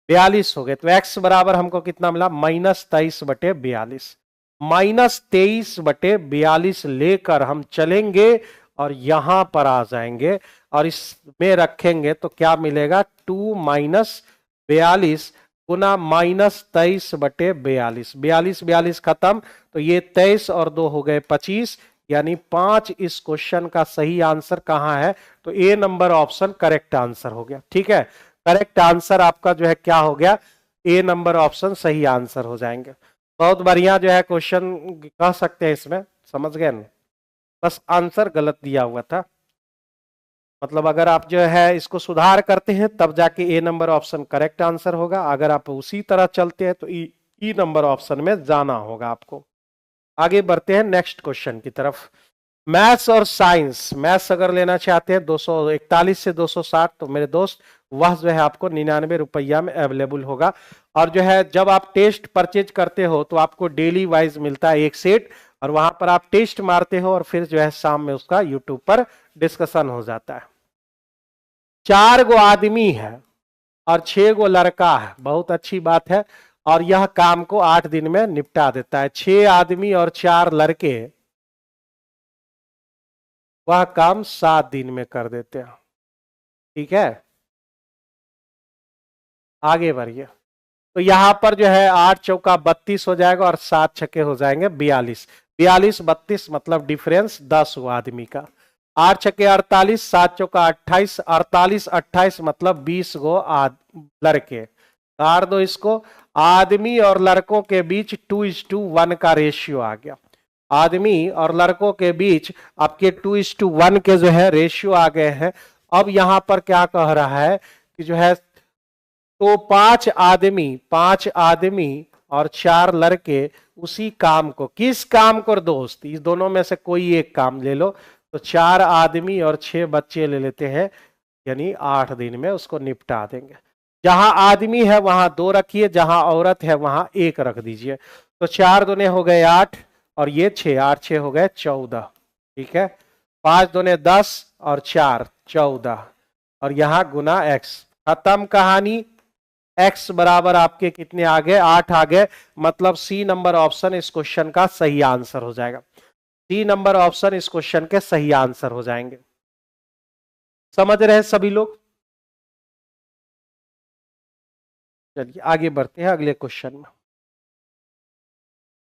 42 हो गए, तो x बराबर हमको कितना मिला, -23/42। -23/42 लेकर हम चलेंगे और यहां पर आ जाएंगे और इसमें रखेंगे तो क्या मिलेगा, 2 - 42 गुना -23/42। 42 42 खत्म, तो ये 23 और 2 हो गए 25, यानी 5 इस क्वेश्चन का सही आंसर कहां है, तो ए नंबर ऑप्शन करेक्ट आंसर हो गया। ठीक है, करेक्ट आंसर आपका जो है क्या हो गया, ए नंबर ऑप्शन सही आंसर हो जाएंगे। बहुत बढ़िया जो है क्वेश्चन कह सकते हैं इसमें, समझ गए ना, बस आंसर गलत दिया हुआ था। मतलब अगर आप जो है इसको सुधार करते हैं तब जाके ए नंबर ऑप्शन करेक्ट आंसर होगा, अगर आप उसी तरह चलते हैं तो ई नंबर ऑप्शन में जाना होगा आपको। आगे बढ़ते हैं नेक्स्ट क्वेश्चन की तरफ। मैथ्स और साइंस, मैथ्स अगर लेना चाहते हैं 241 से 260, तो मेरे दोस्त वह जो है आपको 99 रुपया में अवेलेबल होगा। और जो है जब आप टेस्ट परचेज करते हो तो आपको डेली वाइज मिलता है एक सेट, और वहां पर आप टेस्ट मारते हो और फिर जो है शाम में उसका यूट्यूब पर डिस्कशन हो जाता है। 4 गो आदमी है और 6 गो लड़का है, बहुत अच्छी बात है, और यह काम को 8 दिन में निपटा देता है। 6 आदमी और 4 लड़के वह काम 7 दिन में कर देते हैं। ठीक है, आगे बढ़िए। तो यहां पर जो है 8 चौका 32 हो जाएगा और 7 छक्के हो जाएंगे 42। 42 32 मतलब डिफरेंस 10 हुआ आदमी का। 8 छक्के 48, 7 चौका 28, 48 28 मतलब 20 गो लड़के। काट दो इसको, आदमी और लड़कों के बीच 2:1 का रेशियो आ गया। आदमी और लड़कों के बीच आपके 2:1 के जो है रेशियो आ गए हैं। अब यहां पर क्या कह रहा है कि जो है, तो 5 आदमी और 4 लड़के उसी काम को, किस काम को दोस्त, इस दोनों में से कोई एक काम ले लो। तो 4 आदमी और 6 बच्चे ले लेते हैं, यानी 8 दिन में उसको निपटा देंगे। जहां आदमी है वहां 2 रखिए, जहां औरत है वहां 1 रख दीजिए। तो 4 दूने हो गए 8 और ये 6, 8 6 हो गए 14। ठीक है, 5 दूने 10 और 4 14, और यहां गुना x। खत्म कहानी। x बराबर आपके कितने आ गए, 8 आ गए, मतलब सी नंबर ऑप्शन इस क्वेश्चन का सही आंसर हो जाएगा। सी नंबर ऑप्शन इस क्वेश्चन के सही आंसर हो जाएंगे। समझ रहे हैं सभी लोग। चलिए आगे बढ़ते हैं अगले क्वेश्चन में।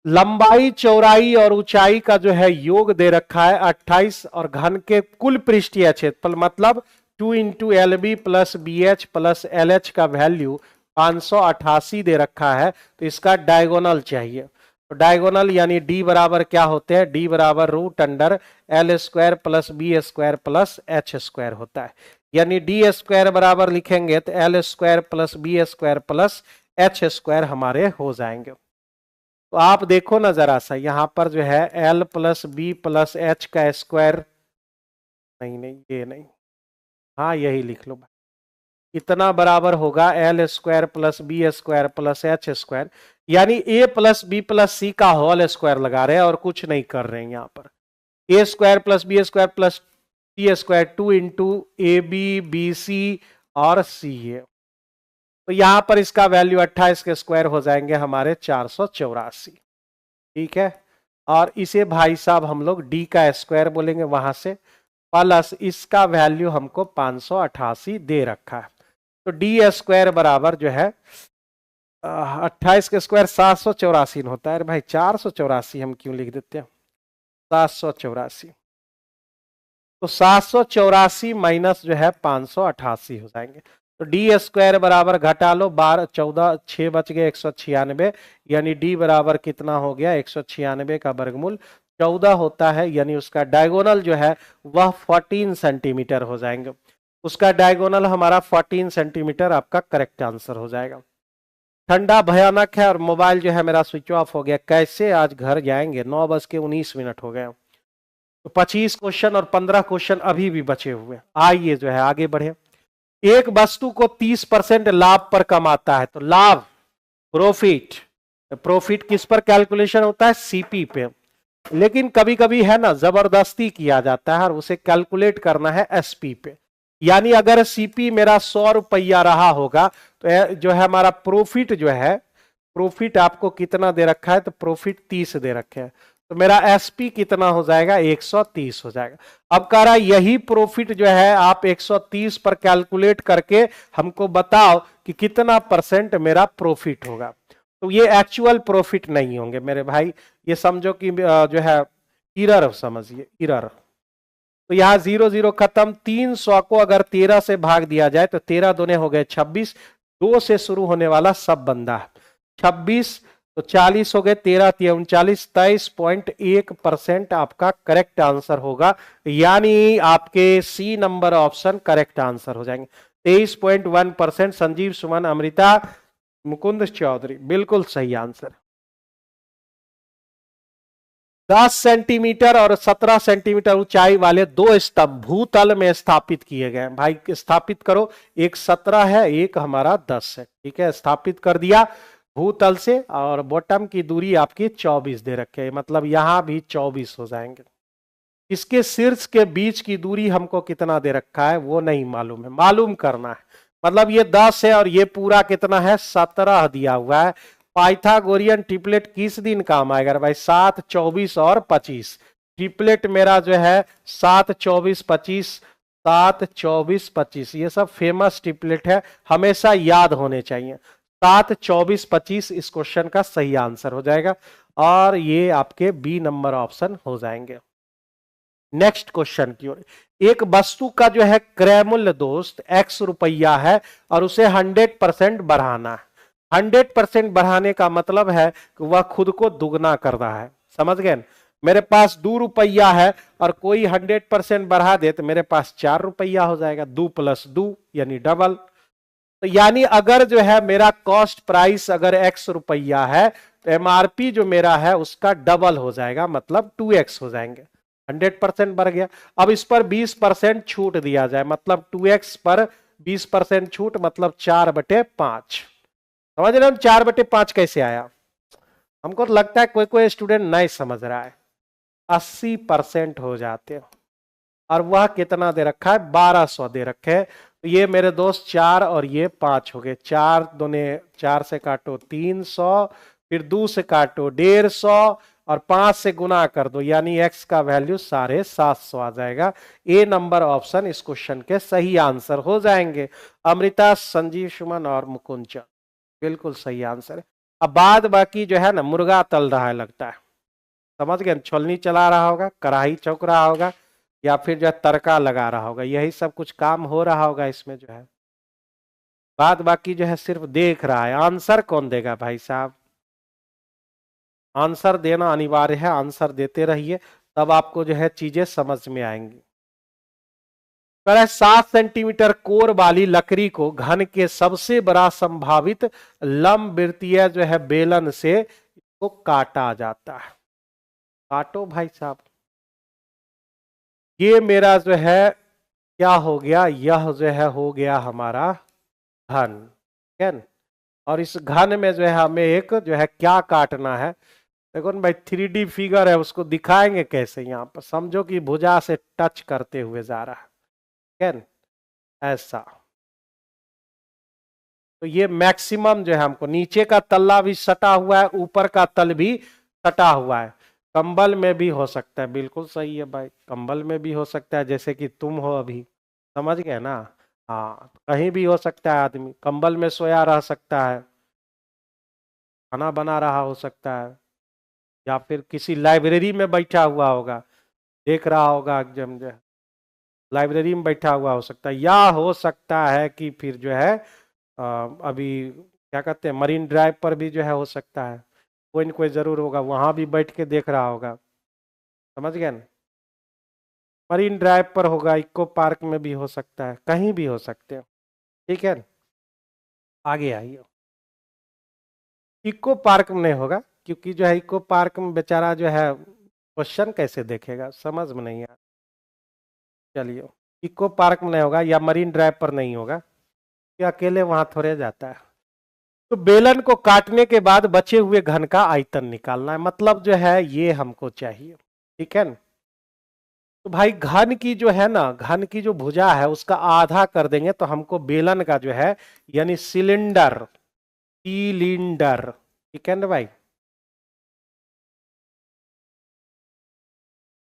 लंबाई चौड़ाई और ऊंचाई का जो है योग दे रखा है 28, और घन के कुल पृष्ठीय क्षेत्रफल मतलब 2 into L B plus B H plus L H का वैल्यू 588 दे रखा है। तो इसका डायगोनल चाहिए। तो डायगोनल यानी डी बराबर क्या होते हैं, डी बराबर √√L² प्लस बी² प्लस H² होता है। यानी डी² बराबर लिखेंगे तो L² प्लस बी² प्लस H² हमारे हो जाएंगे। तो आप देखो ना जरा सा, यहां पर जो है L plus B plus H का स्क्वायर, नहीं नहीं ये नहीं, हाँ यही लिख लो। इतना बराबर होगा L² प्लस बी² प्लस H², यानी A प्लस बी प्लस सी का होल स्क्वायर लगा रहे हैं और कुछ नहीं कर रहे हैं। यहां पर A² प्लस बी² plus C², 2 into AB BC और CA। तो यहां पर इसका वैल्यू 28 के स्क्वायर हो जाएंगे हमारे 484। ठीक है, और इसे भाई साहब हम लोग डी का स्क्वायर बोलेंगे वहां से, प्लस इसका वैल्यू हमको 588 दे रखा है। तो डी स्क्वायर बराबर जो है 28 का स्क्वायर 784 होता है। अरे भाई 484 हम क्यों लिख देते हैं, 784। तो 784 माइनस जो है 588 हो जाएंगे। तो डी स्क्वायर बराबर घटा लो 12 14 6 बच गए 196, यानी डी बराबर कितना हो गया 196 का वर्गमूल 14 होता है, यानी उसका डायगोनल जो है वह 14 सेंटीमीटर हो जाएंगे। उसका डायगोनल हमारा 14 सेंटीमीटर आपका करेक्ट आंसर हो जाएगा। ठंडा भयानक है और मोबाइल जो है मेरा स्विच ऑफ हो गया, कैसे आज घर जाएंगे, 9:19 हो गए। तो 25 क्वेश्चन और 15 क्वेश्चन अभी भी बचे हुए। आइए जो है आगे बढ़े। एक वस्तु को 30% लाभ पर कमाता है, तो लाभ प्रॉफिट, प्रॉफिट किस पर कैलकुलेशन होता है, सीपी पे। लेकिन कभी कभी है ना जबरदस्ती किया जाता है और उसे कैलकुलेट करना है एसपी पे। यानी अगर सीपी मेरा 100 रुपया रहा होगा तो जो है हमारा प्रॉफिट जो है, प्रॉफिट आपको कितना दे रखा है, तो प्रॉफिट 30 दे रखे हैं, तो मेरा एसपी कितना हो जाएगा 130 हो जाएगा। अब कह रहा यही प्रॉफिट जो है आप 130 पर कैलकुलेट करके हमको बताओ कि कितना परसेंट मेरा प्रॉफिट होगा। तो ये एक्चुअल प्रॉफिट नहीं होंगे मेरे भाई, ये समझो कि जो है इरर समझिए, इरर। तो यहां 0 0 खत्म। 300 को अगर 13 से भाग दिया जाए तो 13 दूने हो गए 26, 2 से शुरू होने वाला सब बंदा है 26, तो 40 हो गए, 13 39, 23.1% आपका करेक्ट आंसर होगा। यानी आपके C number option correct answer हो जाएंगे। 23.1%। संजीव सुमन अमृता मुकुंद चौधरी बिल्कुल सही आंसर। 10 सेंटीमीटर और 17 सेंटीमीटर ऊंचाई वाले 2 स्तंभ भूतल में स्थापित किए गए। भाई स्थापित करो, एक 17 है, एक हमारा 10 है, ठीक है, स्थापित कर दिया भूतल से। और बॉटम की दूरी आपकी 24 दे रखे है, मतलब यहां भी 24 हो जाएंगे। इसके शीर्ष के बीच की दूरी हमको कितना दे रखा है वो नहीं मालूम है, मालूम करना है। मतलब ये 10 है और ये पूरा कितना है 17 दिया हुआ है। पाइथागोरियन ट्रिपलेट किस दिन काम आएगा भाई, 7 24 और 25। ट्रिपलेट मेरा जो है 7 24 25, 7 24 25, ये सब फेमस ट्रिपलेट है, हमेशा याद होने चाहिए। 7 24 25 इस क्वेश्चन का सही आंसर हो जाएगा और ये आपके बी नंबर ऑप्शन हो जाएंगे। नेक्स्ट क्वेश्चन की ओर। एक वस्तु का जो है क्रय मूल्य दोस्त x रुपया है और उसे 100% बढ़ाना है। 100% बढ़ाने का मतलब है कि वह खुद को दुगना कर रहा है, समझ गए। मेरे पास 2 रुपया है और कोई 100% बढ़ा दे तो मेरे पास 4 रुपया हो जाएगा, 2 + 2 यानी डबल। तो यानी अगर जो है मेरा कॉस्ट प्राइस अगर x रुपया है तो एमआरपी जो मेरा है उसका डबल हो जाएगा, मतलब 2x हो जाएंगे। 100% बढ़ गया। अब इस पर 20% छूट दिया जाए, मतलब 2x पर 20% छूट, मतलब 4/5। समझ रहे हम 4/5 कैसे आया। हमको तो लगता है कोई कोई स्टूडेंट नहीं समझ रहा है। 80% हो जाते हैं और वह कितना दे रखा है 1200 दे रखे हैं। तो ये मेरे दोस्त 4 और ये 5 हो गए। 4 दूने 4 से काटो 300, फिर 2 से काटो 150 और 5 से गुना कर दो, यानी x का वैल्यू 750 आ जाएगा। ए नंबर ऑप्शन इस क्वेश्चन के सही आंसर हो जाएंगे। अमृता, संजीव सुमन और मुकुंद बिल्कुल सही आंसर है। अब बाद बाकी जो है ना मुर्गा तल रहा है लगता है, समझ गए, छोलनी चला रहा होगा, कढ़ाई चौक रहा होगा, या फिर जो है तड़का लगा रहा होगा, यही सब कुछ काम हो रहा होगा इसमें जो है। बाद बाकी जो है सिर्फ देख रहा है। आंसर कौन देगा भाई साहब, आंसर देना अनिवार्य है, आंसर देते रहिए तब आपको जो है चीजें समझ में आएंगी। 7 सेंटीमीटर कोर वाली लकड़ी को घन के सबसे बड़ा संभावित लंबवृत्तीय जो है बेलन से इसको काटा जाता है। काटो भाई साहब। ये मेरा जो है क्या हो गया, यह जो है हो गया हमारा घन, ठीक है। और इस घन में जो है हमें एक जो है क्या काटना है, देखो ना भाई 3D फिगर है, उसको दिखाएंगे कैसे। यहाँ पर समझो कि भुजा से टच करते हुए जा रहा है, ठीक है, ऐसा। तो ये मैक्सिमम जो है हमको नीचे का तल्ला भी सटा हुआ है, ऊपर का तल भी सटा हुआ है। कंबल में भी हो सकता है, बिल्कुल सही है भाई, कंबल में भी हो सकता है, जैसे कि तुम हो अभी, समझ गए ना। हाँ, कहीं भी हो सकता है, आदमी कंबल में सोया रह सकता है, खाना बना रहा हो सकता है, या फिर किसी लाइब्रेरी में बैठा हुआ होगा, देख रहा होगा एकदम जो है, लाइब्रेरी में बैठा हुआ हो सकता है, या हो सकता है कि फिर जो है अभी क्या कहते हैं, मरीन ड्राइव पर भी जो है हो सकता है, कोई न कोई जरूर होगा, वहां भी बैठ के देख रहा होगा, समझ गए ना। मरीन ड्राइव पर होगा, इको पार्क में भी हो सकता है, कहीं भी हो सकते हो, ठीक है। आगे आइए। इको पार्क में नहीं होगा, क्योंकि जो है इको पार्क में बेचारा जो है क्वेश्चन कैसे देखेगा, समझ में नहीं आ। चलिए, इको पार्क में नहीं होगा, या मरीन ड्राइव पर नहीं होगा, कि अकेले वहां थोड़े जाता है। तो बेलन को काटने के बाद बचे हुए घन का आयतन निकालना है, मतलब जो है ये हमको चाहिए, ठीक है ना। तो भाई घन की जो है ना, घन की जो भुजा है उसका आधा कर देंगे तो हमको बेलन का जो है, यानी सिलेंडर, सिलेंडर, ठीक है ना भाई,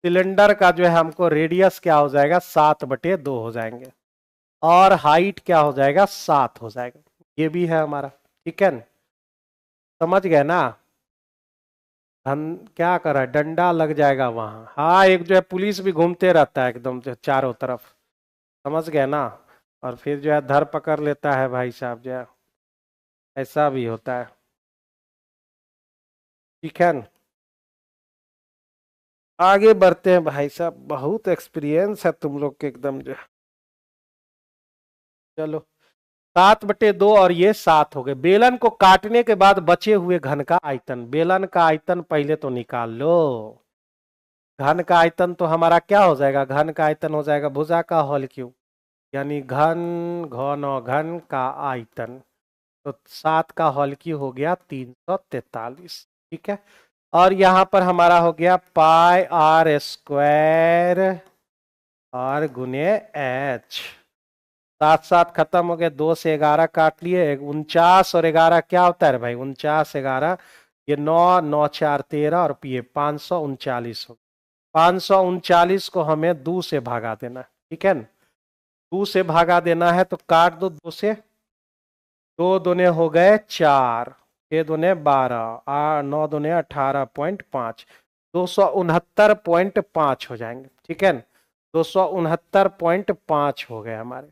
सिलेंडर का जो है हमको रेडियस क्या हो जाएगा, 7/2 हो जाएंगे, और हाइट क्या हो जाएगा, 7 हो जाएगा, ये भी है हमारा, ठीक है ना। समझ गए ना। धन क्या कर रहा है, डंडा लग जाएगा वहां, हाँ, एक जो है पुलिस भी घूमते रहता है एकदम जो चारों तरफ, समझ गए ना, और फिर जो है धर पकड़ लेता है भाई साहब जो है, ऐसा भी होता है, ठीक है ना। आगे बढ़ते हैं भाई साहब, बहुत एक्सपीरियंस है तुम लोग के एकदम जो है। चलो, 7/2 और ये 7 हो गए। बेलन को काटने के बाद बचे हुए घन का आयतन, बेलन का आयतन पहले तो निकाल लो। घन का आयतन तो हमारा क्या हो जाएगा, घन का आयतन हो जाएगा भुजा का हॉल क्यूब, यानी घन, घन और घन का आयतन, तो 7 का हॉल क्यूब हो गया 343, ठीक है। और यहां पर हमारा हो गया पाई आर स्क्वायर और गुने एच, 7 7 खत्म हो गए, 2 से 11 काट लिए, 49 और 11 क्या होता है भाई, 49 11, ये 9 9 4 13, और ये 539 हो, 539 को हमें 2 से भागा देना है, ठीक है ना। 2 से भागा देना है तो काट दो 2 से, 2 दूने हो गए 4, 6 दूने 12, 9 दूने 18.5, 269.5 हो जाएंगे, ठीक है ना। 269.5 हो गए हमारे।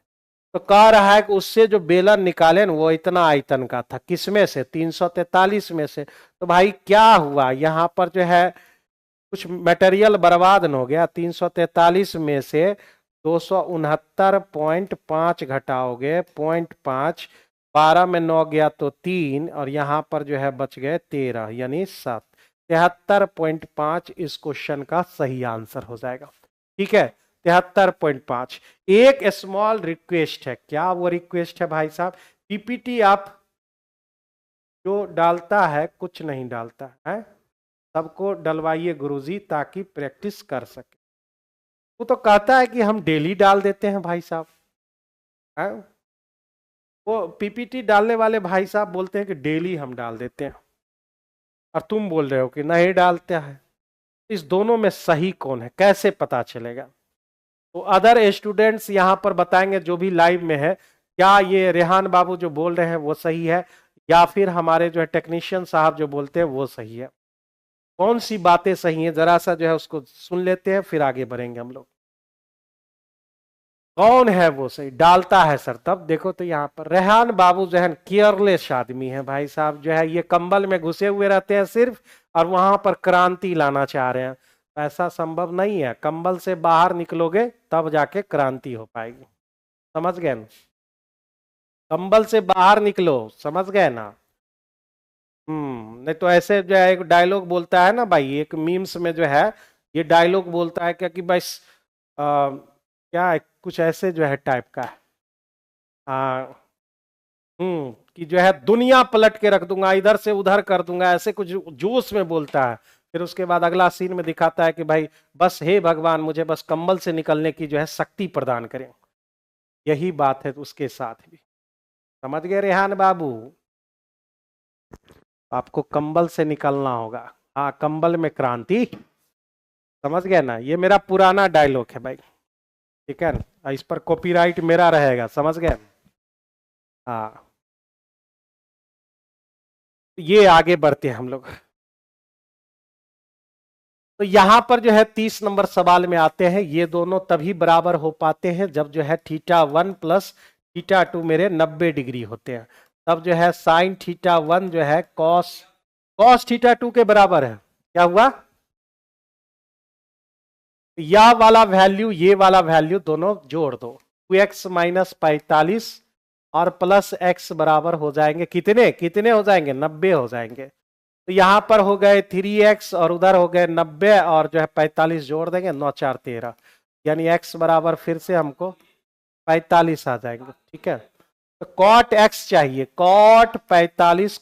तो कह रहा है कि उससे जो बेलन निकाले ना वो इतना आयतन का था, किसमें से, 343 में से। तो भाई क्या हुआ यहाँ पर जो है, कुछ मटेरियल बर्बाद न हो गया, 343 में से 269.5 घटाओगे 0.5, 12 में 9 गया तो 3, और यहाँ पर जो है बच गए 13, यानी 7, 73.5 इस क्वेश्चन का सही आंसर हो जाएगा, ठीक है। 73.5। एक स्मॉल रिक्वेस्ट है, क्या वो रिक्वेस्ट है भाई साहब, पीपीटी आप जो डालता है कुछ नहीं डालता है, सबको डलवाइए गुरुजी ताकि प्रैक्टिस कर सके। वो तो कहता है कि हम डेली डाल देते हैं भाई साहब, है? वो पीपीटी डालने वाले भाई साहब बोलते हैं कि डेली हम डाल देते हैं, और तुम बोल रहे हो कि नहीं डालते हैं। इस दोनों में सही कौन है, कैसे पता चलेगा। तो अदर स्टूडेंट्स यहाँ पर बताएंगे जो भी लाइव में है, क्या ये रेहान बाबू जो बोल रहे हैं वो सही है, या फिर हमारे जो है टेक्नीशियन साहब जो बोलते हैं वो सही है, कौन सी बातें सही है, जरा सा जो है उसको सुन लेते हैं, फिर आगे बढ़ेंगे हम लोग। कौन है वो सही डालता है सर, तब देखो तो यहाँ पर रेहान बाबू जो है केयरलेस आदमी है भाई साहब, जो है ये कंबल में घुसे हुए रहते हैं सिर्फ, और वहां पर क्रांति लाना चाह रहे हैं। ऐसा संभव नहीं है, कंबल से बाहर निकलोगे तब जाके क्रांति हो पाएगी, समझ गए ना। कंबल से बाहर निकलो, समझ गए ना। नहीं तो ऐसे जो है एक डायलॉग बोलता है ना भाई, एक मीम्स में जो है ये डायलॉग बोलता है क्या कि बस क्या है, कुछ ऐसे जो है टाइप का है, कि जो है दुनिया पलट के रख दूंगा, इधर से उधर कर दूंगा, ऐसे कुछ जोश में बोलता है। फिर उसके बाद अगला सीन में दिखाता है कि भाई बस हे भगवान मुझे बस कंबल से निकलने की जो है शक्ति प्रदान करें। यही बात है उसके साथ भी, समझ गए रेहान बाबू, आपको कंबल से निकलना होगा। हाँ, कंबल में क्रांति, समझ गए ना, ये मेरा पुराना डायलॉग है भाई, ठीक है ना, इस पर कॉपीराइट मेरा रहेगा, समझ गए। हाँ, ये आगे बढ़ते हैं हम लोग। तो यहां पर जो है 30 नंबर सवाल में आते हैं, ये दोनों तभी बराबर हो पाते हैं जब जो है θ1 प्लस θ2 मेरे 90 डिग्री होते हैं, तब जो है साइन θ1 जो है कॉस कॉस θ2 के बराबर है। क्या हुआ, या वाला वैल्यू ये वाला वैल्यू दोनों जोड़ दो, 2x माइनस 45 और प्लस x बराबर हो जाएंगे कितने, कितने हो जाएंगे, 90 हो जाएंगे। तो यहां पर हो गए 3x और उधर हो गए 90 और जो है 45 जोड़ देंगे, 9 4 13, यानी x बराबर फिर से हमको 45 आ जाएंगे, ठीक है। तो कॉट x चाहिए, कॉट 45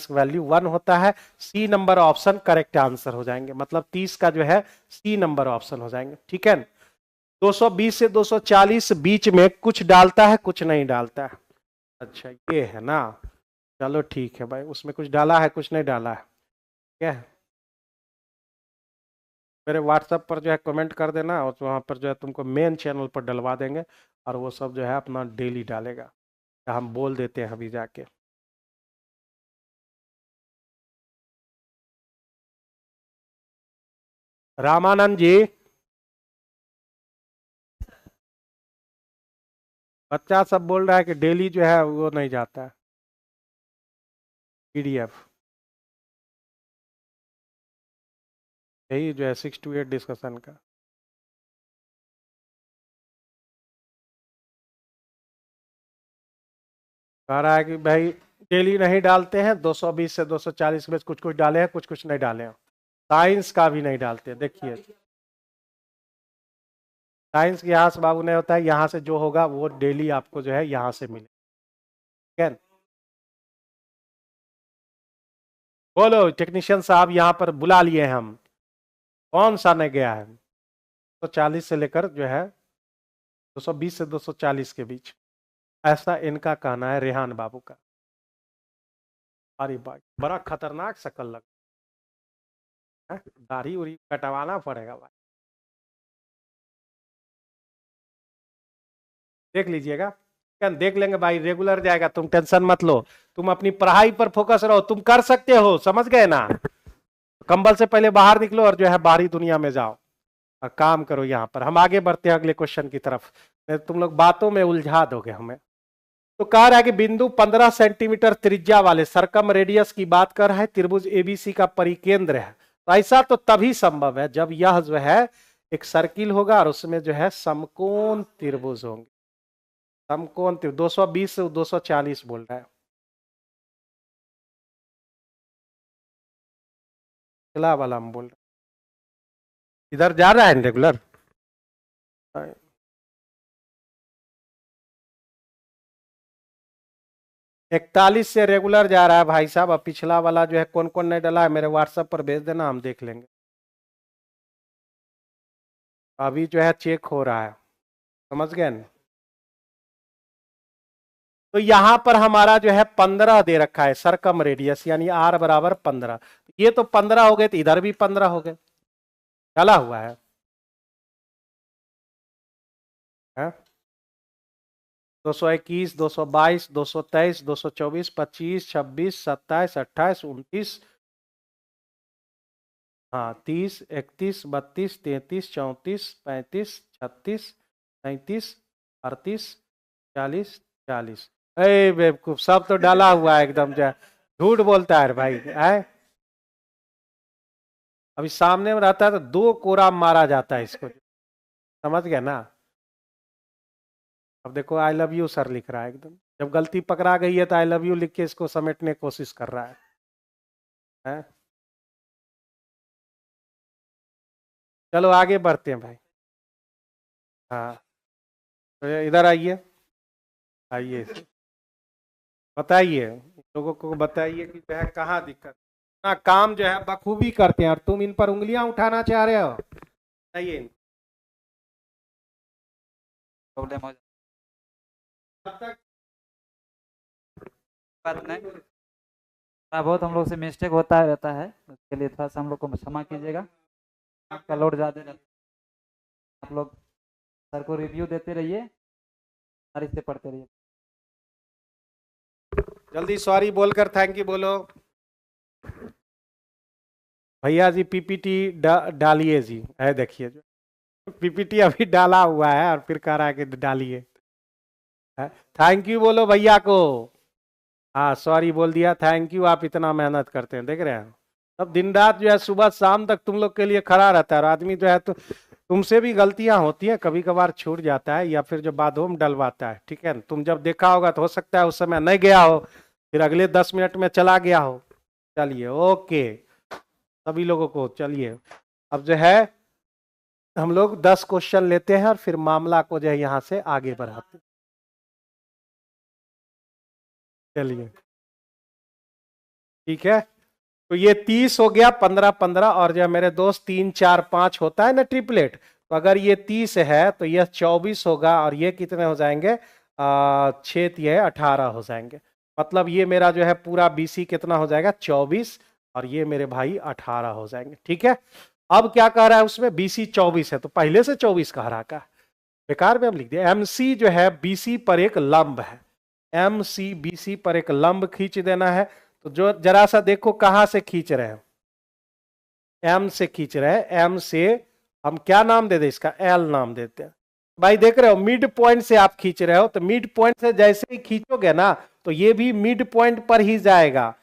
का वैल्यू 1 होता है, C number option correct answer हो जाएंगे, मतलब 30 का जो है सी नंबर ऑप्शन हो जाएंगे, ठीक है। 220 से 240 बीच में कुछ डालता है कुछ नहीं डालता है, अच्छा ये है ना, चलो ठीक है भाई, उसमें कुछ डाला है कुछ नहीं डाला है, क्या है। मेरे व्हाट्सएप पर जो है कमेंट कर देना, और वहाँ पर जो है तुमको मेन चैनल पर डलवा देंगे, और वो सब जो है अपना डेली डालेगा, हम बोल देते हैं अभी जाके। रामानंद जी, बच्चा सब बोल रहा है कि डेली जो है वो नहीं जाता है पीडीएफ, यही जो है 6 to 8 डिस्कशन का। कह रहा है कि भाई डेली नहीं डालते हैं, 220 से 240 में कुछ कुछ डाले हैं कुछ कुछ नहीं डाले हैं, साइंस का भी नहीं डालते, देखिए साइंस के यहाँ से बाबू नहीं होता है, यहाँ से जो होगा वो डेली आपको जो है यहाँ से मिले, ठीक है। बोलो टेक्नीशियन साहब, यहाँ पर बुला लिए हैं हम, कौन सा नहीं गया है, 240 से लेकर जो है 220 से 240 के बीच, ऐसा इनका कहना है, रेहान बाबू का। अरे भाई बड़ा खतरनाक शक्ल लग है, दाढ़ी उड़ी कटवाना पड़ेगा भाई, देख लीजिएगा, क्या देख लेंगे भाई, रेगुलर जाएगा, तुम टेंशन मत लो, तुम अपनी पढ़ाई पर फोकस रहो, तुम कर सकते हो, समझ गए ना। कंबल से पहले बाहर निकलो और जो है बाहरी दुनिया में जाओ और काम करो, यहाँ पर हम आगे बढ़ते हैं अगले क्वेश्चन की तरफ, तुम लोग बातों में उलझा दोगे हमें। तो कह रहा है कि बिंदु 15 सेंटीमीटर त्रिज्या वाले सरकम रेडियस की बात कर रहा है, त्रिभुज एबीसी का परिकेंद्र है, तो ऐसा तो तभी संभव है जब यह जो है एक सर्किल होगा और उसमें जो है समकोण त्रिभुज होंगे, समकोण त्रिभुज 220 से 240 बोल रहा है, अगला वाला हम बोल रहे हैं। इधर जा रहा है रेगुलर, 41 से रेगुलर जा रहा है भाई साहब, अब पिछला वाला जो है कौन कौन नहीं डला है मेरे व्हाट्सएप पर भेज देना, हम देख लेंगे, अभी जो है चेक हो रहा है, समझ गए ना। तो यहां पर हमारा जो है 15 दे रखा है सरकम रेडियस, यानी आर बराबर 15, ये तो 15 हो गए, तो इधर भी 15 हो गए, डाला हुआ है 221 222 223 224 25 26 27 28 29, हाँ 30 31 32 33 34 35 36 37 38 40 40, अरे बेवकूफ, सब तो डाला हुआ है एकदम, जो झूठ बोलता है भाई, है अभी सामने में रहता है तो 2 कोरा मारा जाता है इसको, समझ गया ना। अब देखो आई लव यू सर लिख रहा है एकदम, जब गलती पकड़ा गई है तो आई लव यू लिख के इसको समेटने की कोशिश कर रहा है? चलो आगे बढ़ते हैं भाई। हाँ, तो इधर आइए, आइए बताइए, लोगों को बताइए कि जो है कहाँ दिक्कत, ना काम जो है बखूबी करते हैं और तुम इन पर उंगलियां उठाना चाह रहे हो, बताइए। प्रॉब्लम हो तब तक बात नहीं थोड़ा बहुत हम लोग से मिस्टेक होता रहता है, उसके लिए थोड़ा सा हम लोग को क्षमा कीजिएगा। आपका लोड ज़्यादा रहता है, आप लोग सर को रिव्यू देते रहिए और इससे पढ़ते रहिए। जल्दी सॉरी बोलकर थैंक यू बोलो। भैया जी पीपीटी डालिए जी, है देखिए पीपीटी अभी डाला हुआ है और फिर कह रहा है कि डालिए। थैंक यू बोलो भैया को। हाँ सॉरी बोल दिया, थैंक यू, आप इतना मेहनत करते हैं, देख रहे हैं। अब दिन रात जो है सुबह शाम तक तुम लोग के लिए खड़ा रहता है, और आदमी जो है तो तुमसे भी गलतियां होती हैं, कभी कभार छूट जाता है, या फिर जो बाथरूम डलवाता है, ठीक है, तुम जब देखा होगा तो हो सकता है उस समय नहीं गया हो, फिर अगले 10 मिनट में चला गया हो। चलिए ओके सभी लोगों को, चलिए अब जो है हम लोग 10 क्वेश्चन लेते हैं और फिर मामला को जो है यहाँ से आगे बढ़ाते हैं। चलिए ठीक है, तो ये 30 हो गया, 15-15, और जो मेरे दोस्त 3-4-5 होता है ना ट्रिपलेट, तो अगर ये 30 है तो यह 24 होगा, और ये कितने हो जाएंगे 6-18 हो जाएंगे। मतलब ये मेरा जो है पूरा बीसी कितना हो जाएगा 24, और ये मेरे भाई 18 हो जाएंगे। ठीक है, अब क्या कह रहा है उसमें, बीसी 24 है तो पहले से 24 कह रहा का, बेकार में हम लिख दिया। एमसी जो है बीसी पर एक लंब है, एमसी बीसी पर एक लंब खींच देना है। तो जो जरा सा देखो कहां से खींच रहे हैं, एम से खींच रहे हैं, एम से हम क्या नाम दे दे इसका, एल नाम देते हैं। भाई देख रहे हो मिड पॉइंट से आप खींच रहे हो, तो मिड पॉइंट से जैसे ही खींचोगे ना तो ये भी मिड पॉइंट पर ही जाएगा,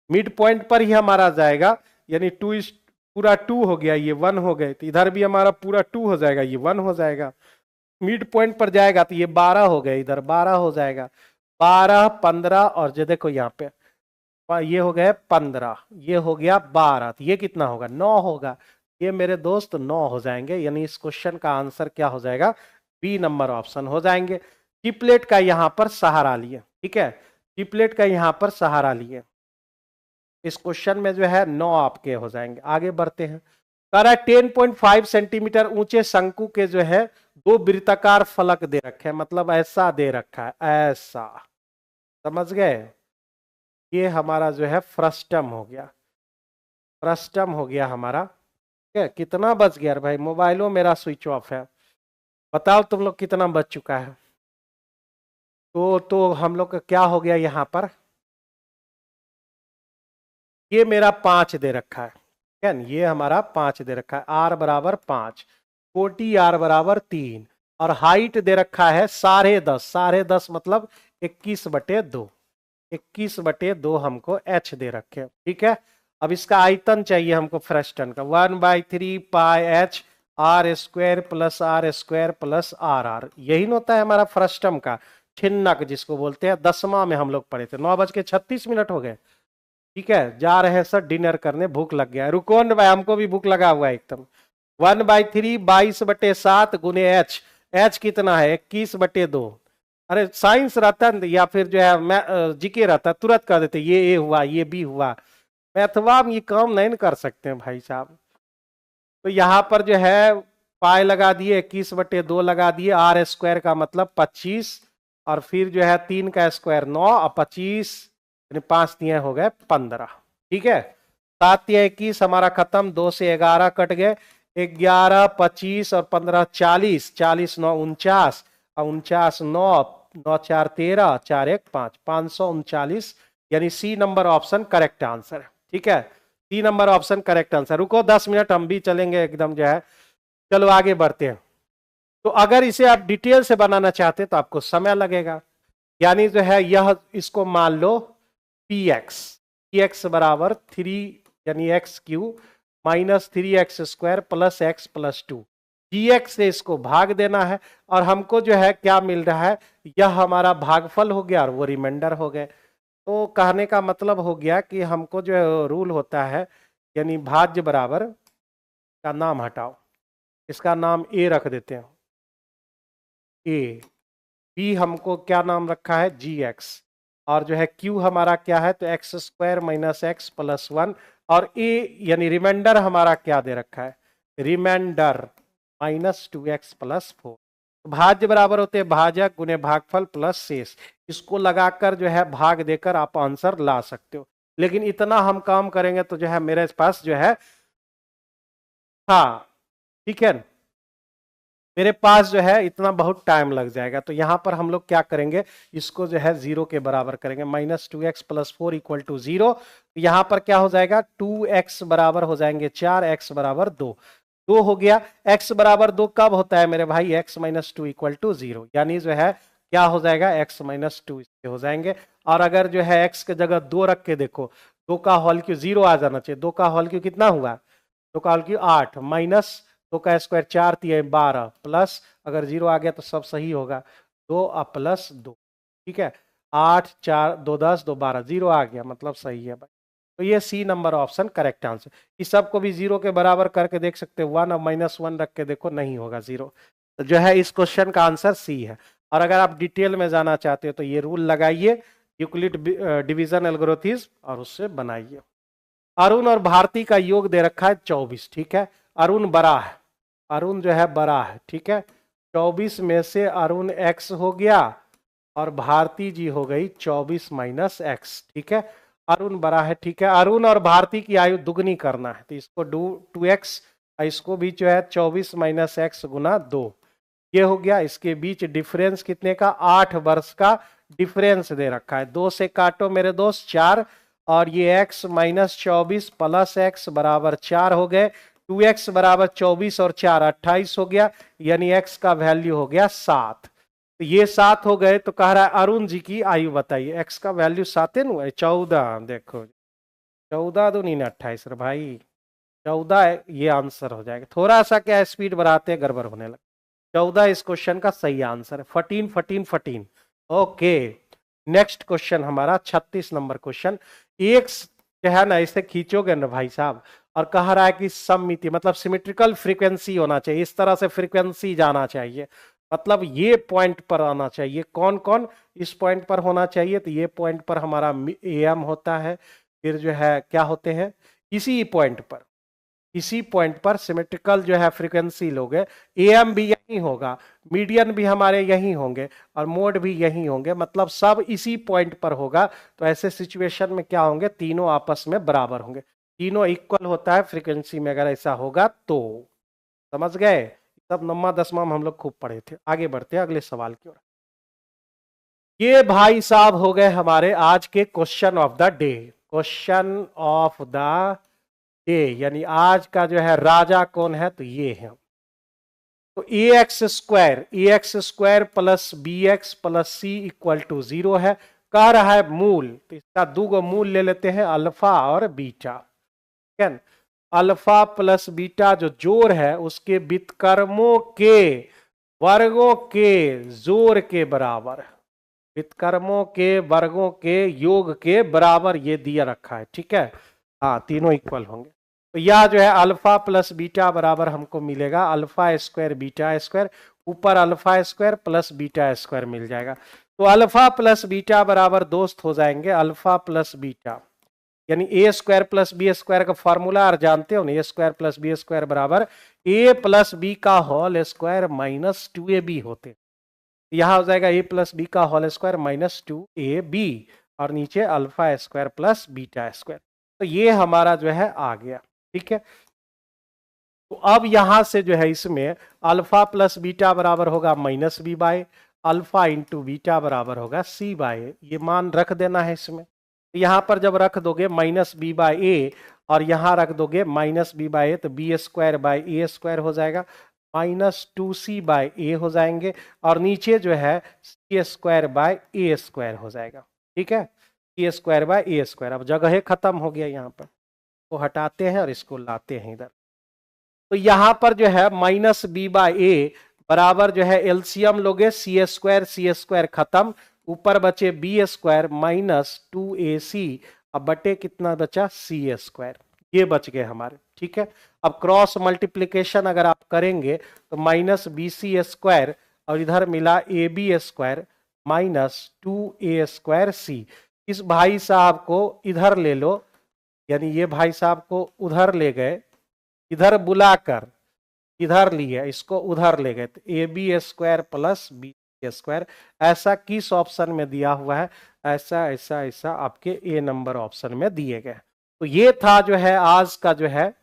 मिड पॉइंट पर ही हमारा जाएगा, यानी पूरा 2 हो गया, ये 1 हो गए, तो इधर भी हमारा पूरा 2 हो जाएगा, ये 1 हो जाएगा, मिड पॉइंट पर जाएगा तो ये 12 हो गए, इधर 12 हो जाएगा, 12-15, और जो देखो यहाँ पे ये हो गया 15, ये हो गया 12, तो ये कितना होगा 9 होगा। ये मेरे दोस्त 9 हो जाएंगे, यानी इस क्वेश्चन का आंसर क्या हो जाएगा, बी नंबर ऑप्शन हो जाएंगे। ट्रिपलेट का यहां पर सहारा लिए, ठीक है, ट्रिपलेट का यहां पर सहारा लिए, इस क्वेश्चन में जो है 9 आपके हो जाएंगे। आगे बढ़ते हैं, कह रहा है 10.5 सेंटीमीटर ऊंचे शंकु के जो है 2 वृत्ताकार फलक दे रखे हैं, मतलब ऐसा दे रखा है, ऐसा, समझ गए, ये हमारा जो है फ्रस्टम हो गया, फ्रस्टम हो गया हमारा। ठीक है, कितना बच गया भाई, मोबाइलों मेरा स्विच ऑफ है, बताओ तुम लोग कितना बच चुका है। तो हम लोग का क्या हो गया यहाँ पर, ये मेरा 5 दे रखा है, ठीक है, ये हमारा 5 दे रखा है, आर बराबर 5, कोटी आर बराबर 3, और हाइट दे रखा है 10.5, 10.5 मतलब 21/2, 21/2 हमको एच दे रखे, ठीक है। अब इसका आयतन चाहिए हमको फ्रस्टन का, 1/3 pi H R square plus R square plus R R, यही होता है हमारा फ्रस्टम का छिन्नक जिसको बोलते हैं, 10वां में हम लोग पढ़े थे। 9:36 हो गए, ठीक है, जा रहे हैं सर डिनर करने, भूख लग गया है, रुको न भाई, हमको भी भूख लगा हुआ है एकदम। 1/3 22/7 गुने एच, एच कितना है 21/2, अरे साइंस रहता या फिर जो है मैं जीके रहता तुरंत कर देते, ये ए हुआ ये बी हुआ, मैथवा में ये काम नहीं न कर सकते हैं भाई साहब। तो यहाँ पर जो है पाई लगा दिए, 21/2 लगा दिए, आर स्क्वायर का मतलब 25, और फिर जो है 3 का स्क्वायर 9, और 25 यानी 5 दिए हो गए 15, ठीक है, 7-21 हमारा खत्म, 2 से 11 कट गए, 11, 25 और 15 40, 40 9 49, और 49 9, 9 4 13, 4 1 5, 539, यानी C number option correct answer है, ठीक है, C number option correct answer. रुको 10 मिनट हम भी चलेंगे एकदम जो है, चलो आगे बढ़ते हैं। तो अगर इसे आप डिटेल से बनाना चाहते हैं तो आपको समय लगेगा, यानी जो है यह इसको मान लो पी एक्स बराबर 3 यानी x³ minus 3x² plus x plus 2, dx से इसको भाग देना है, और हमको जो है क्या मिल रहा है, यह हमारा भागफल हो गया और वो रिमाइंडर हो गए। तो कहने का मतलब हो गया कि हमको जो रूल होता है, यानी भाज्य बराबर का नाम हटाओ, इसका नाम ए रख देते हैं, ए, बी हमको क्या नाम रखा है gx, और जो है q हमारा क्या है तो x² माइनस x प्लस 1, और a यानी रिमाइंडर हमारा क्या दे रखा है, रिमाइंडर माइनस 2x प्लस 4, भाज्य बराबर होते हैं भाजक गुने भागफल प्लस शेष, इसको लगाकर जो है भाग देकर आप आंसर ला सकते हो। लेकिन इतना हम काम करेंगे तो जो है मेरे पास जो है, हाँ ठीक है, मेरे पास जो है इतना बहुत टाइम लग जाएगा। तो यहां पर हम लोग क्या करेंगे, इसको जो है 0 के बराबर करेंगे। -2x + 4 = 0। यहां पर क्या हो जाएगा, 2x बराबर हो जाएंगे 4, x बराबर 2। 2 हो गया। x बराबर 2 कब होता है मेरे भाई, x - 2 = 0, यानी जो है क्या हो जाएगा, x - 2 इसके हो जाएंगे। और अगर जो है x के जगह 2 रख के देखो, 2 का होल क्यू 0 आ जाना चाहिए। 2 का होल क्यू कितना हुआ, 2 का होल क्यू 8, माइनस 2 का स्क्वायर 4 × 12, प्लस अगर 0 आ गया तो सब सही होगा, 2 और प्लस 2, ठीक है। 8 4 2 10 2 12, 0 आ गया मतलब सही है भाई। तो ये C number option correct answer. इस सबको भी 0 के बराबर करके देख सकते हो, 1 और -1 रख के देखो, नहीं होगा 0। तो जो है इस क्वेश्चन का आंसर सी है। और अगर आप डिटेल में जाना चाहते हो तो ये रूल लगाइए, यूक्लिड डिवीजन एल्गोरिथम, और उससे बनाइए। अरुण और भारती का योग दे रखा है 24, ठीक है। अरुण बड़ा है, अरुण जो है बड़ा है, ठीक है। 24 में से अरुण x हो गया और भारती जी हो गई 24 - x, ठीक है। अरुण बड़ा है, ठीक है। अरुण और भारती की आयु दुगनी करना है, तो इसको 2x, इसको भी जो है 24 - x गुना 2, ये हो गया। इसके बीच डिफरेंस कितने का, 8 वर्ष का डिफरेंस दे रखा है। 2 से काटो मेरे दोस्त 4, और ये x - 24 + x बराबर 4 हो गए। 2x बराबर 24 और 4 28 हो गया, यानी x का वैल्यू हो गया 7। तो ये 7 हो गए। तो कह रहा है अरुण जी की आयु बताइए। x का वैल्यू 7 है ना, 14, देखो 14 दूनी 28 रे भाई, 14 ये आंसर हो जाएगा। थोड़ा सा क्या स्पीड बढ़ाते हैं, गड़बड़ होने लगा। 14 इस क्वेश्चन का सही आंसर है। 14 14 14। ओके, नेक्स्ट क्वेश्चन हमारा 36 नंबर क्वेश्चन। एक जो है ना, इसे खींचोगे ना भाई साहब, और कह रहा है कि सममिति मतलब सिमेट्रिकल फ्रीक्वेंसी होना चाहिए, इस तरह से फ्रीक्वेंसी जाना चाहिए, मतलब ये पॉइंट पर आना चाहिए। कौन कौन इस पॉइंट पर होना चाहिए, तो ये पॉइंट पर हमारा एम होता है, फिर जो है क्या होते हैं, इसी पॉइंट पर, इसी पॉइंट पर सिमेट्रिकल जो है फ्रीक्वेंसी लोगे। एम भी यही होगा, मीडियन भी हमारे यही होंगे, और मोड भी यही होंगे, मतलब सब इसी पॉइंट पर होगा। तो ऐसे सिचुएशन में क्या होंगे, तीनों आपस में बराबर होंगे, तीनों इक्वल होता है फ्रीक्वेंसी में, अगर ऐसा होगा तो। समझ गए, सब 9वां 10वां में हम लोग खूब पढ़े थे। आगे बढ़ते हैं अगले सवाल की ओर। ये भाई साहब हो गए हमारे आज के question of the day. Question of the day, यानी आज का जो है राजा कौन है, तो ये है। तो ax² plus bx plus c = 0 है। कह रहा है मूल, तो इसका दो मूल ले लेते हैं, अल्फा और बीटा। ठीक है, अल्फा प्लस बीटा जो जोड़ है उसके व्युत्क्रमों के वर्गों के जोड़ के बराबर, व्युत्क्रमों के वर्गों के योग के बराबर ये दिया रखा है, ठीक है। हाँ, तीनों इक्वल होंगे। तो यह जो है अल्फा प्लस बीटा बराबर हमको मिलेगा α² β², ऊपर α² प्लस β² मिल जाएगा। तो अल्फा प्लस बीटा बराबर दोस्त हो जाएंगे अल्फा प्लस बीटा, यानी a² प्लस b² का फॉर्मूला और जानते हो ना, a² प्लस b² बराबर a प्लस बी का होल स्क्वायर माइनस 2ab होते। यहां हो जाएगा a प्लस बी का होल स्क्वायर माइनस 2ab, और नीचे α² प्लस β²। तो ये हमारा जो है आ गया, ठीक है। तो अब यहां से जो है इसमें अल्फा प्लस बीटा बराबर होगा -b/, अल्फा इंटू बीटा बराबर होगा c/a, ये मान रख देना है इसमें। यहां पर जब रख दोगे -b/a और यहां रख दोगे -b/a, तो b²/a² हो जाएगा, -2c/a हो जाएंगे, और नीचे जो है c²/a² हो जाएगा, ठीक है। c²/a², अब जगह खत्म हो गया, यहाँ पर को हटाते हैं और इसको लाते हैं इधर। तो यहां पर जो है -b/a बराबर जो है एलसीएम लोगे, c² खत्म, ऊपर बचे b² माइनस 2ac, अब बटे कितना बचा c², ये बच गए हमारे, ठीक है। अब क्रॉस मल्टीप्लीकेशन अगर आप करेंगे तो -bc² और इधर मिला ab² माइनस 2a²c। इस भाई साहब को इधर ले लो, यानी ये भाई साहब को उधर ले गए, इधर बुलाकर इधर लिए, इसको उधर ले गए, तो ab² प्लस b के स्क्वायर। ऐसा किस ऑप्शन में दिया हुआ है? ऐसा ऐसा ऐसा आपके ए नंबर ऑप्शन में दिए गए। तो ये था जो है आज का जो है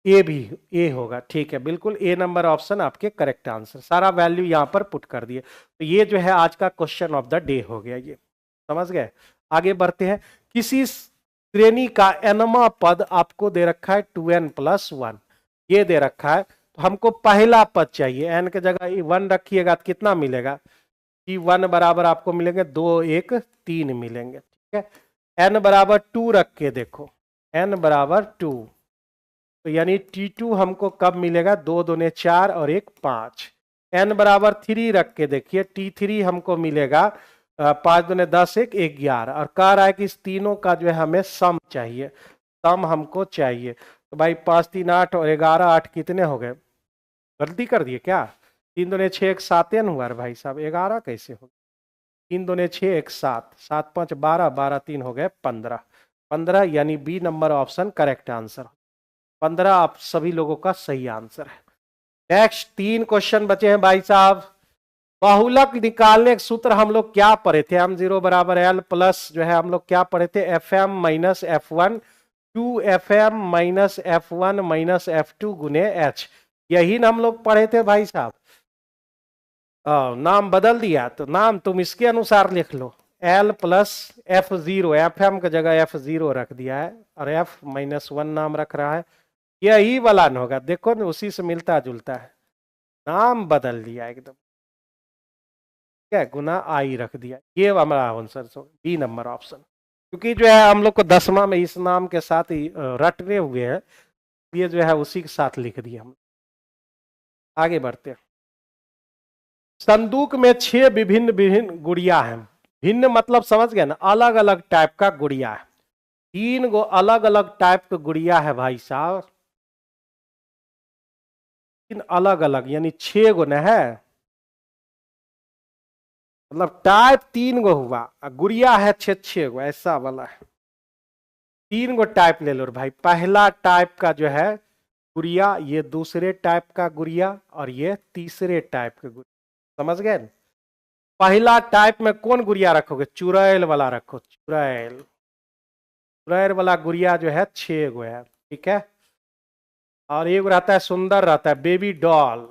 ए भी ए होगा, ठीक है, बिल्कुल ए नंबर ऑप्शन आपके करेक्ट आंसर, सारा वैल्यू यहां पर पुट कर दिए। तो ये जो है आज का क्वेश्चन ऑफ द डे हो गया, ये समझ गए। आगे बढ़ते हैं। किसी श्रेणी का एनवा पद आपको दे रखा है 2n+1, ये दे रखा है, तो हमको पहला पद चाहिए। एन के जगह 1 रखिएगा तो कितना मिलेगा? कि 1 बराबर आपको मिलेंगे 2 1 3 मिलेंगे, ठीक है। एन बराबर 2 रख के देखो, एन बराबर 2, तो यानी T2 हमको कब मिलेगा? 2 दूने 4 और 1 5। n बराबर 3 रख के देखिए, T3 हमको मिलेगा 5 दूने 10 1 11, और कह रहा है कि इस तीनों का जो है हमें सम चाहिए, सम हमको चाहिए। तो भाई 5 3 8 और 11 8 कितने हो गए? गलती कर दिए क्या? 3 दूने 6 1 7 न हुआ भाई साहब, 11 कैसे हो? 3 दूने 6 1 7 7 5 12 12 3 हो गए 15 15, यानी B number option correct answer. 15 आप सभी लोगों का सही आंसर है। नेक्स्ट 3 क्वेश्चन बचे हैं भाई साहब। बहुलक निकालने का सूत्र हम लोग क्या पढ़े थे? m0 बराबर l प्लस जो है हम लोग क्या पढ़े थे? fm minus f1 2fm minus f1 minus f2 गुने h, यही ना हम लोग पढ़े थे भाई साहब। नाम बदल दिया, तो नाम तुम इसके अनुसार लिख लो, l प्लस f0, fm की जगह f0 रख दिया है और f माइनस 1 नाम रख रहा है, यही वाला न होगा। देखो ना, उसी से मिलता जुलता है, नाम बदल दिया एकदम, क्या गुना आई रख दिया, ये हमारा आंसर बी नंबर ऑप्शन। क्योंकि जो है हम लोग को 10वां में इस नाम के साथ ही रटने हुए हैं, ये जो है उसी के साथ लिख दिया हम। आगे बढ़ते हैं। संदूक में 6 विभिन्न विभिन्न गुड़िया हैं। भिन्न मतलब समझ गए ना, अलग अलग टाइप का गुड़िया है। 3 गो अलग अलग टाइप का गुड़िया है भाई साहब, 3 अलग अलग, यानी 6 गो न है, मतलब टाइप 3 गो हुआ, गुड़िया है 6 गो, ऐसा वाला है। 3 गो टाइप ले लो भाई। पहला टाइप का जो है गुड़िया, ये दूसरे टाइप का गुड़िया, और ये तीसरे टाइप का गुड़िया, समझ गए ना? पहला टाइप में कौन गुड़िया रखोगे? चुड़ैल वाला रखो, चुड़ैल, चुड़ैल वाला गुड़िया जो है 6 गो है, ठीक है। और एक रहता है सुंदर रहता है, बेबी डॉल,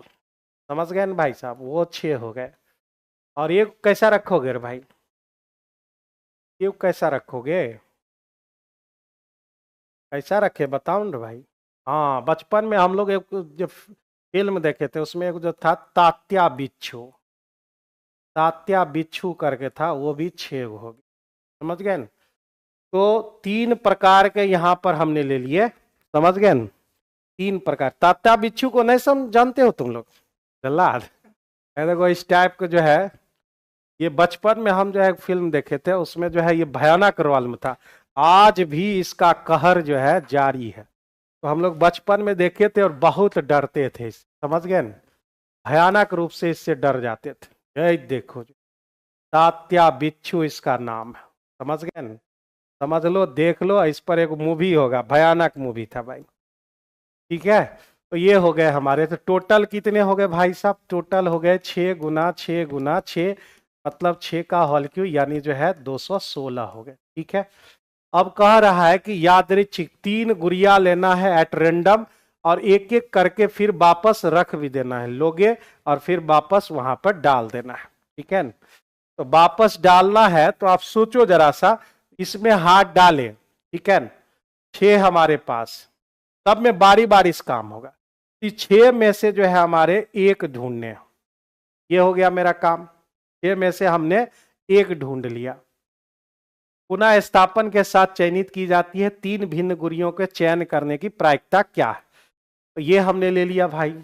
समझ गए ना भाई साहब, वो 6 हो गए। और ये कैसा रखोगे रे भाई? ये कैसा रखोगे? कैसा रखे बताओ ना भाई। हाँ, बचपन में हम लोग एक जो फिल्म देखे थे, उसमें एक जो था तात्या बिच्छू, तात्या बिच्छू करके था, वो भी 6 हो गए, समझ गए ना? तो 3 प्रकार के यहाँ पर हमने ले लिए, समझ गए ना? 3 प्रकार। तात्या बिच्छू को नहीं समझ जानते हो तुम लोग? जल्लाद, देखो इस टाइप का जो है, ये बचपन में हम जो है फिल्म देखे थे, उसमें जो है ये भयानक रोल में था, आज भी इसका कहर जो है जारी है। तो हम लोग बचपन में देखे थे और बहुत डरते थे, समझ गए ना? भयानक रूप से इससे डर जाते थे। ये देखो, तात्या बिच्छू इसका नाम है, समझ गए ना? समझ लो, देख लो, इस पर एक मूवी होगा, भयानक मूवी था भाई, ठीक है। तो ये हो गए हमारे, तो टोटल कितने हो गए भाई साहब? टोटल हो गए 6 गुना 6 गुना 6, मतलब 6 का होल क्यूब, यानी जो है 216 हो गए, ठीक है। अब कह रहा है कि यादृच्छिक 3 गुड़िया लेना है एट रेंडम, और एक एक करके फिर वापस रख भी देना है, लोगे और फिर वापस वहां पर डाल देना है, ठीक है ना? तो वापस डालना है तो आप सोचो जरा सा, इसमें हाथ डाले, ठीक है ना? 6 हमारे पास, तब में बारी बारी इस काम होगा। 6 में से जो है हमारे एक ढूंढने, ये हो गया मेरा काम। 6 में से हमने एक ढूंढ लिया। पुनः स्थापन के साथ चयनित की जाती है 3 भिन्न गुड़ियों के चयन करने की प्रायिकता क्या है? तो ये हमने ले लिया भाई,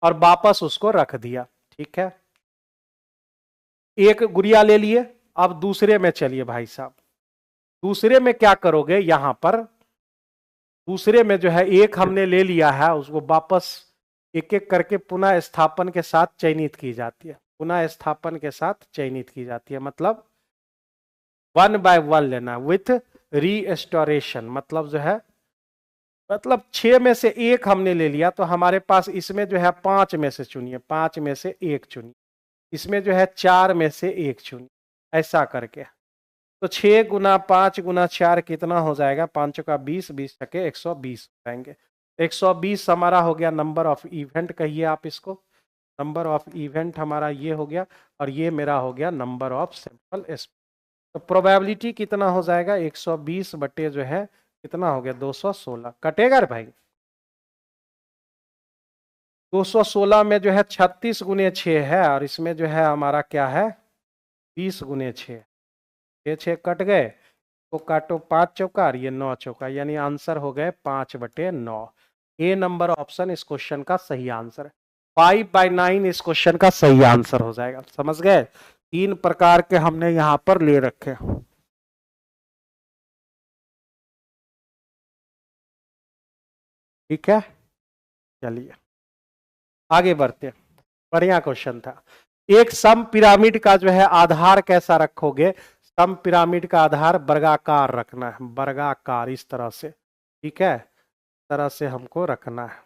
और वापस उसको रख दिया, ठीक है। एक गुड़िया ले लिए, अब दूसरे में चलिए भाई साहब। दूसरे में क्या करोगे? यहां पर दूसरे में जो है एक हमने ले लिया है, उसको वापस एक एक करके पुनः स्थापन के साथ चयनित की जाती है, पुनः स्थापन के साथ चयनित की जाती है, मतलब 1 बाय 1 लेना विथ रीस्टोरेशन, मतलब जो है, मतलब 6 में से एक हमने ले लिया, तो हमारे पास इसमें जो है 5 में से चुनिए, 5 में से एक चुनिए, इसमें जो है 4 में से 1 चुनिए, ऐसा करके। तो 6 गुना 5 गुना 4 कितना हो जाएगा, 5 का 20, 20 छके 120 हो जाएंगे। 120 हमारा हो गया नंबर ऑफ इवेंट, कहिए आप इसको, नंबर ऑफ इवेंट हमारा ये हो गया, और ये मेरा हो गया नंबर ऑफ सैंपल एस। तो प्रोबेबिलिटी कितना हो जाएगा, 120 बटे जो है कितना हो गया 216, कटेगा रे भाई। 216 में जो है 36 गुने 6 है, और इसमें जो है हमारा क्या है 20 गुने 6, 6 कट गए, तो काटो 5 चौका, ये 9 चौका, यानी आंसर हो गए 5/9। ए नंबर ऑप्शन इस क्वेश्चन का सही आंसर है। 5/9 इस क्वेश्चन का सही आंसर हो जाएगा। समझ गए, 3 प्रकार के हमने यहां पर ले रखे। ठीक है, चलिए आगे बढ़ते। बढ़िया क्वेश्चन था। एक सम पिरामिड का जो है आधार कैसा रखोगे, सम पिरामिड का आधार वर्गाकार रखना है, वर्गाकार इस तरह से, ठीक है, इस तरह से हमको रखना है।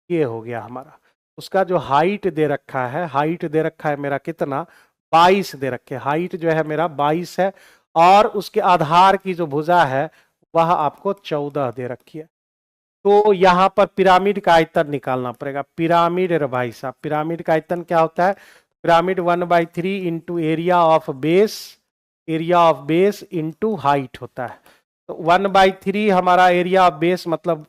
ये हो गया हमारा। उसका जो हाइट दे रखा है, हाइट दे रखा है मेरा कितना 22 दे रखे, हाइट जो है मेरा 22 है, और उसके आधार की जो भुजा है वह आपको 14 दे रखी है। तो यहां पर पिरामिड का आयतन निकालना पड़ेगा। पिरामिड रे भाई साहब, पिरामिड का आयतन क्या होता है, pyramid 1/3 into area of base, area of base into height होता है। तो 1/3 हमारा एरिया ऑफ बेस मतलब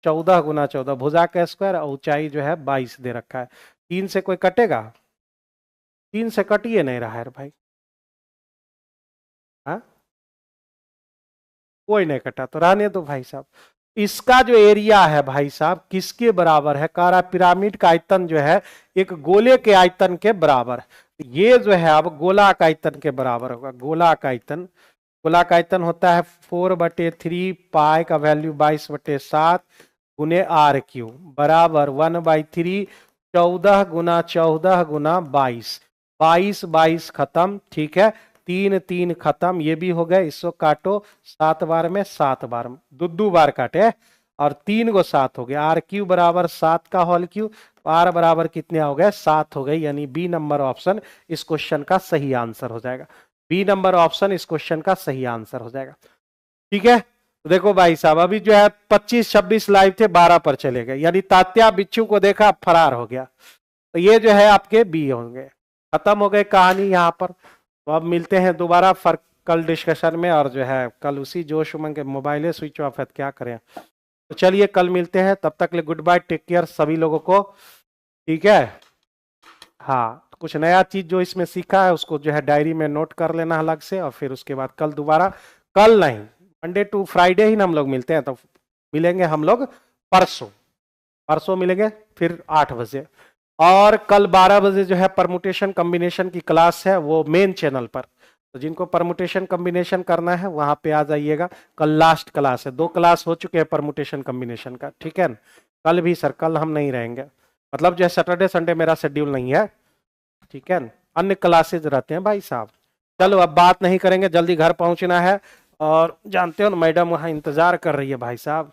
14 गुना 14, भुजा का स्क्वायर, ऊंचाई जो है 22 दे रखा है। 3 से कोई कटेगा, 3 से कटिए नहीं रहा है भाई, हाँ कोई नहीं कटा, तो रहने दो भाई साहब। इसका जो एरिया है भाई साहब किसके बराबर है, कारा पिरामिड का आयतन जो है एक गोले के आयतन के बराबर। ये जो है अब गोला का आयतन के बराबर होगा। गोला का आयतन, गोला का आयतन होता है 4/3 पाई का वैल्यू 22/7 गुने R³ बराबर 1/3 14 गुना 14 गुना 22, 22 22 खत्म, ठीक है, 3 3 खत्म, ये भी हो गए। इसको काटो 7 बार में 7 बार, दो बार काटे, और 3 को 7 हो गया, R³ बराबर 7 का होल क्यूब, R बराबर कितने हो गए 7 हो गए, यानी बी नंबर ऑप्शन इस क्वेश्चन का सही आंसर हो जाएगा। बी नंबर ऑप्शन इस क्वेश्चन का सही आंसर हो जाएगा। ठीक है, तो देखो भाई साहब अभी जो है 25-26 लाइव थे, 12 पर चले गए, यानी तात्या बिच्छू को देखा फरार हो गया। तो ये जो है आपके बी होंगे। खत्म हो गए कहानी यहाँ पर। तो अब मिलते हैं दोबारा कल डिस्कशन में, और जो है कल उसी जोश उमंग के मोबाइल स्विच ऑफ है, क्या करें। तो चलिए कल मिलते हैं, तब तक ले गुड बाय, टेक केयर सभी लोगों को। ठीक है, हाँ कुछ नया चीज जो इसमें सीखा है उसको जो है डायरी में नोट कर लेना अलग से, और फिर उसके बाद कल दोबारा, कल नहीं मंडे टू फ्राइडे ही ना हम लोग मिलते हैं, तो मिलेंगे हम लोग परसों, परसों मिलेंगे फिर 8 बजे, और कल 12 बजे जो है परमुटेशन कॉम्बिनेशन की क्लास है, वो मेन चैनल पर। तो जिनको परमुटेशन कॉम्बिनेशन करना है वहां पे आ जाइएगा। कल लास्ट क्लास है, 2 क्लास हो चुके हैं परमुटेशन कॉम्बिनेशन का, ठीक है। कल भी सर, कल हम नहीं रहेंगे, मतलब जो है सैटरडे संडे मेरा शेड्यूल नहीं है, ठीक है, अन्य क्लासेज रहते हैं भाई साहब। चलो अब बात नहीं करेंगे, जल्दी घर पहुंचना है, और जानते हो ना मैडम वहां इंतजार कर रही है भाई साहब।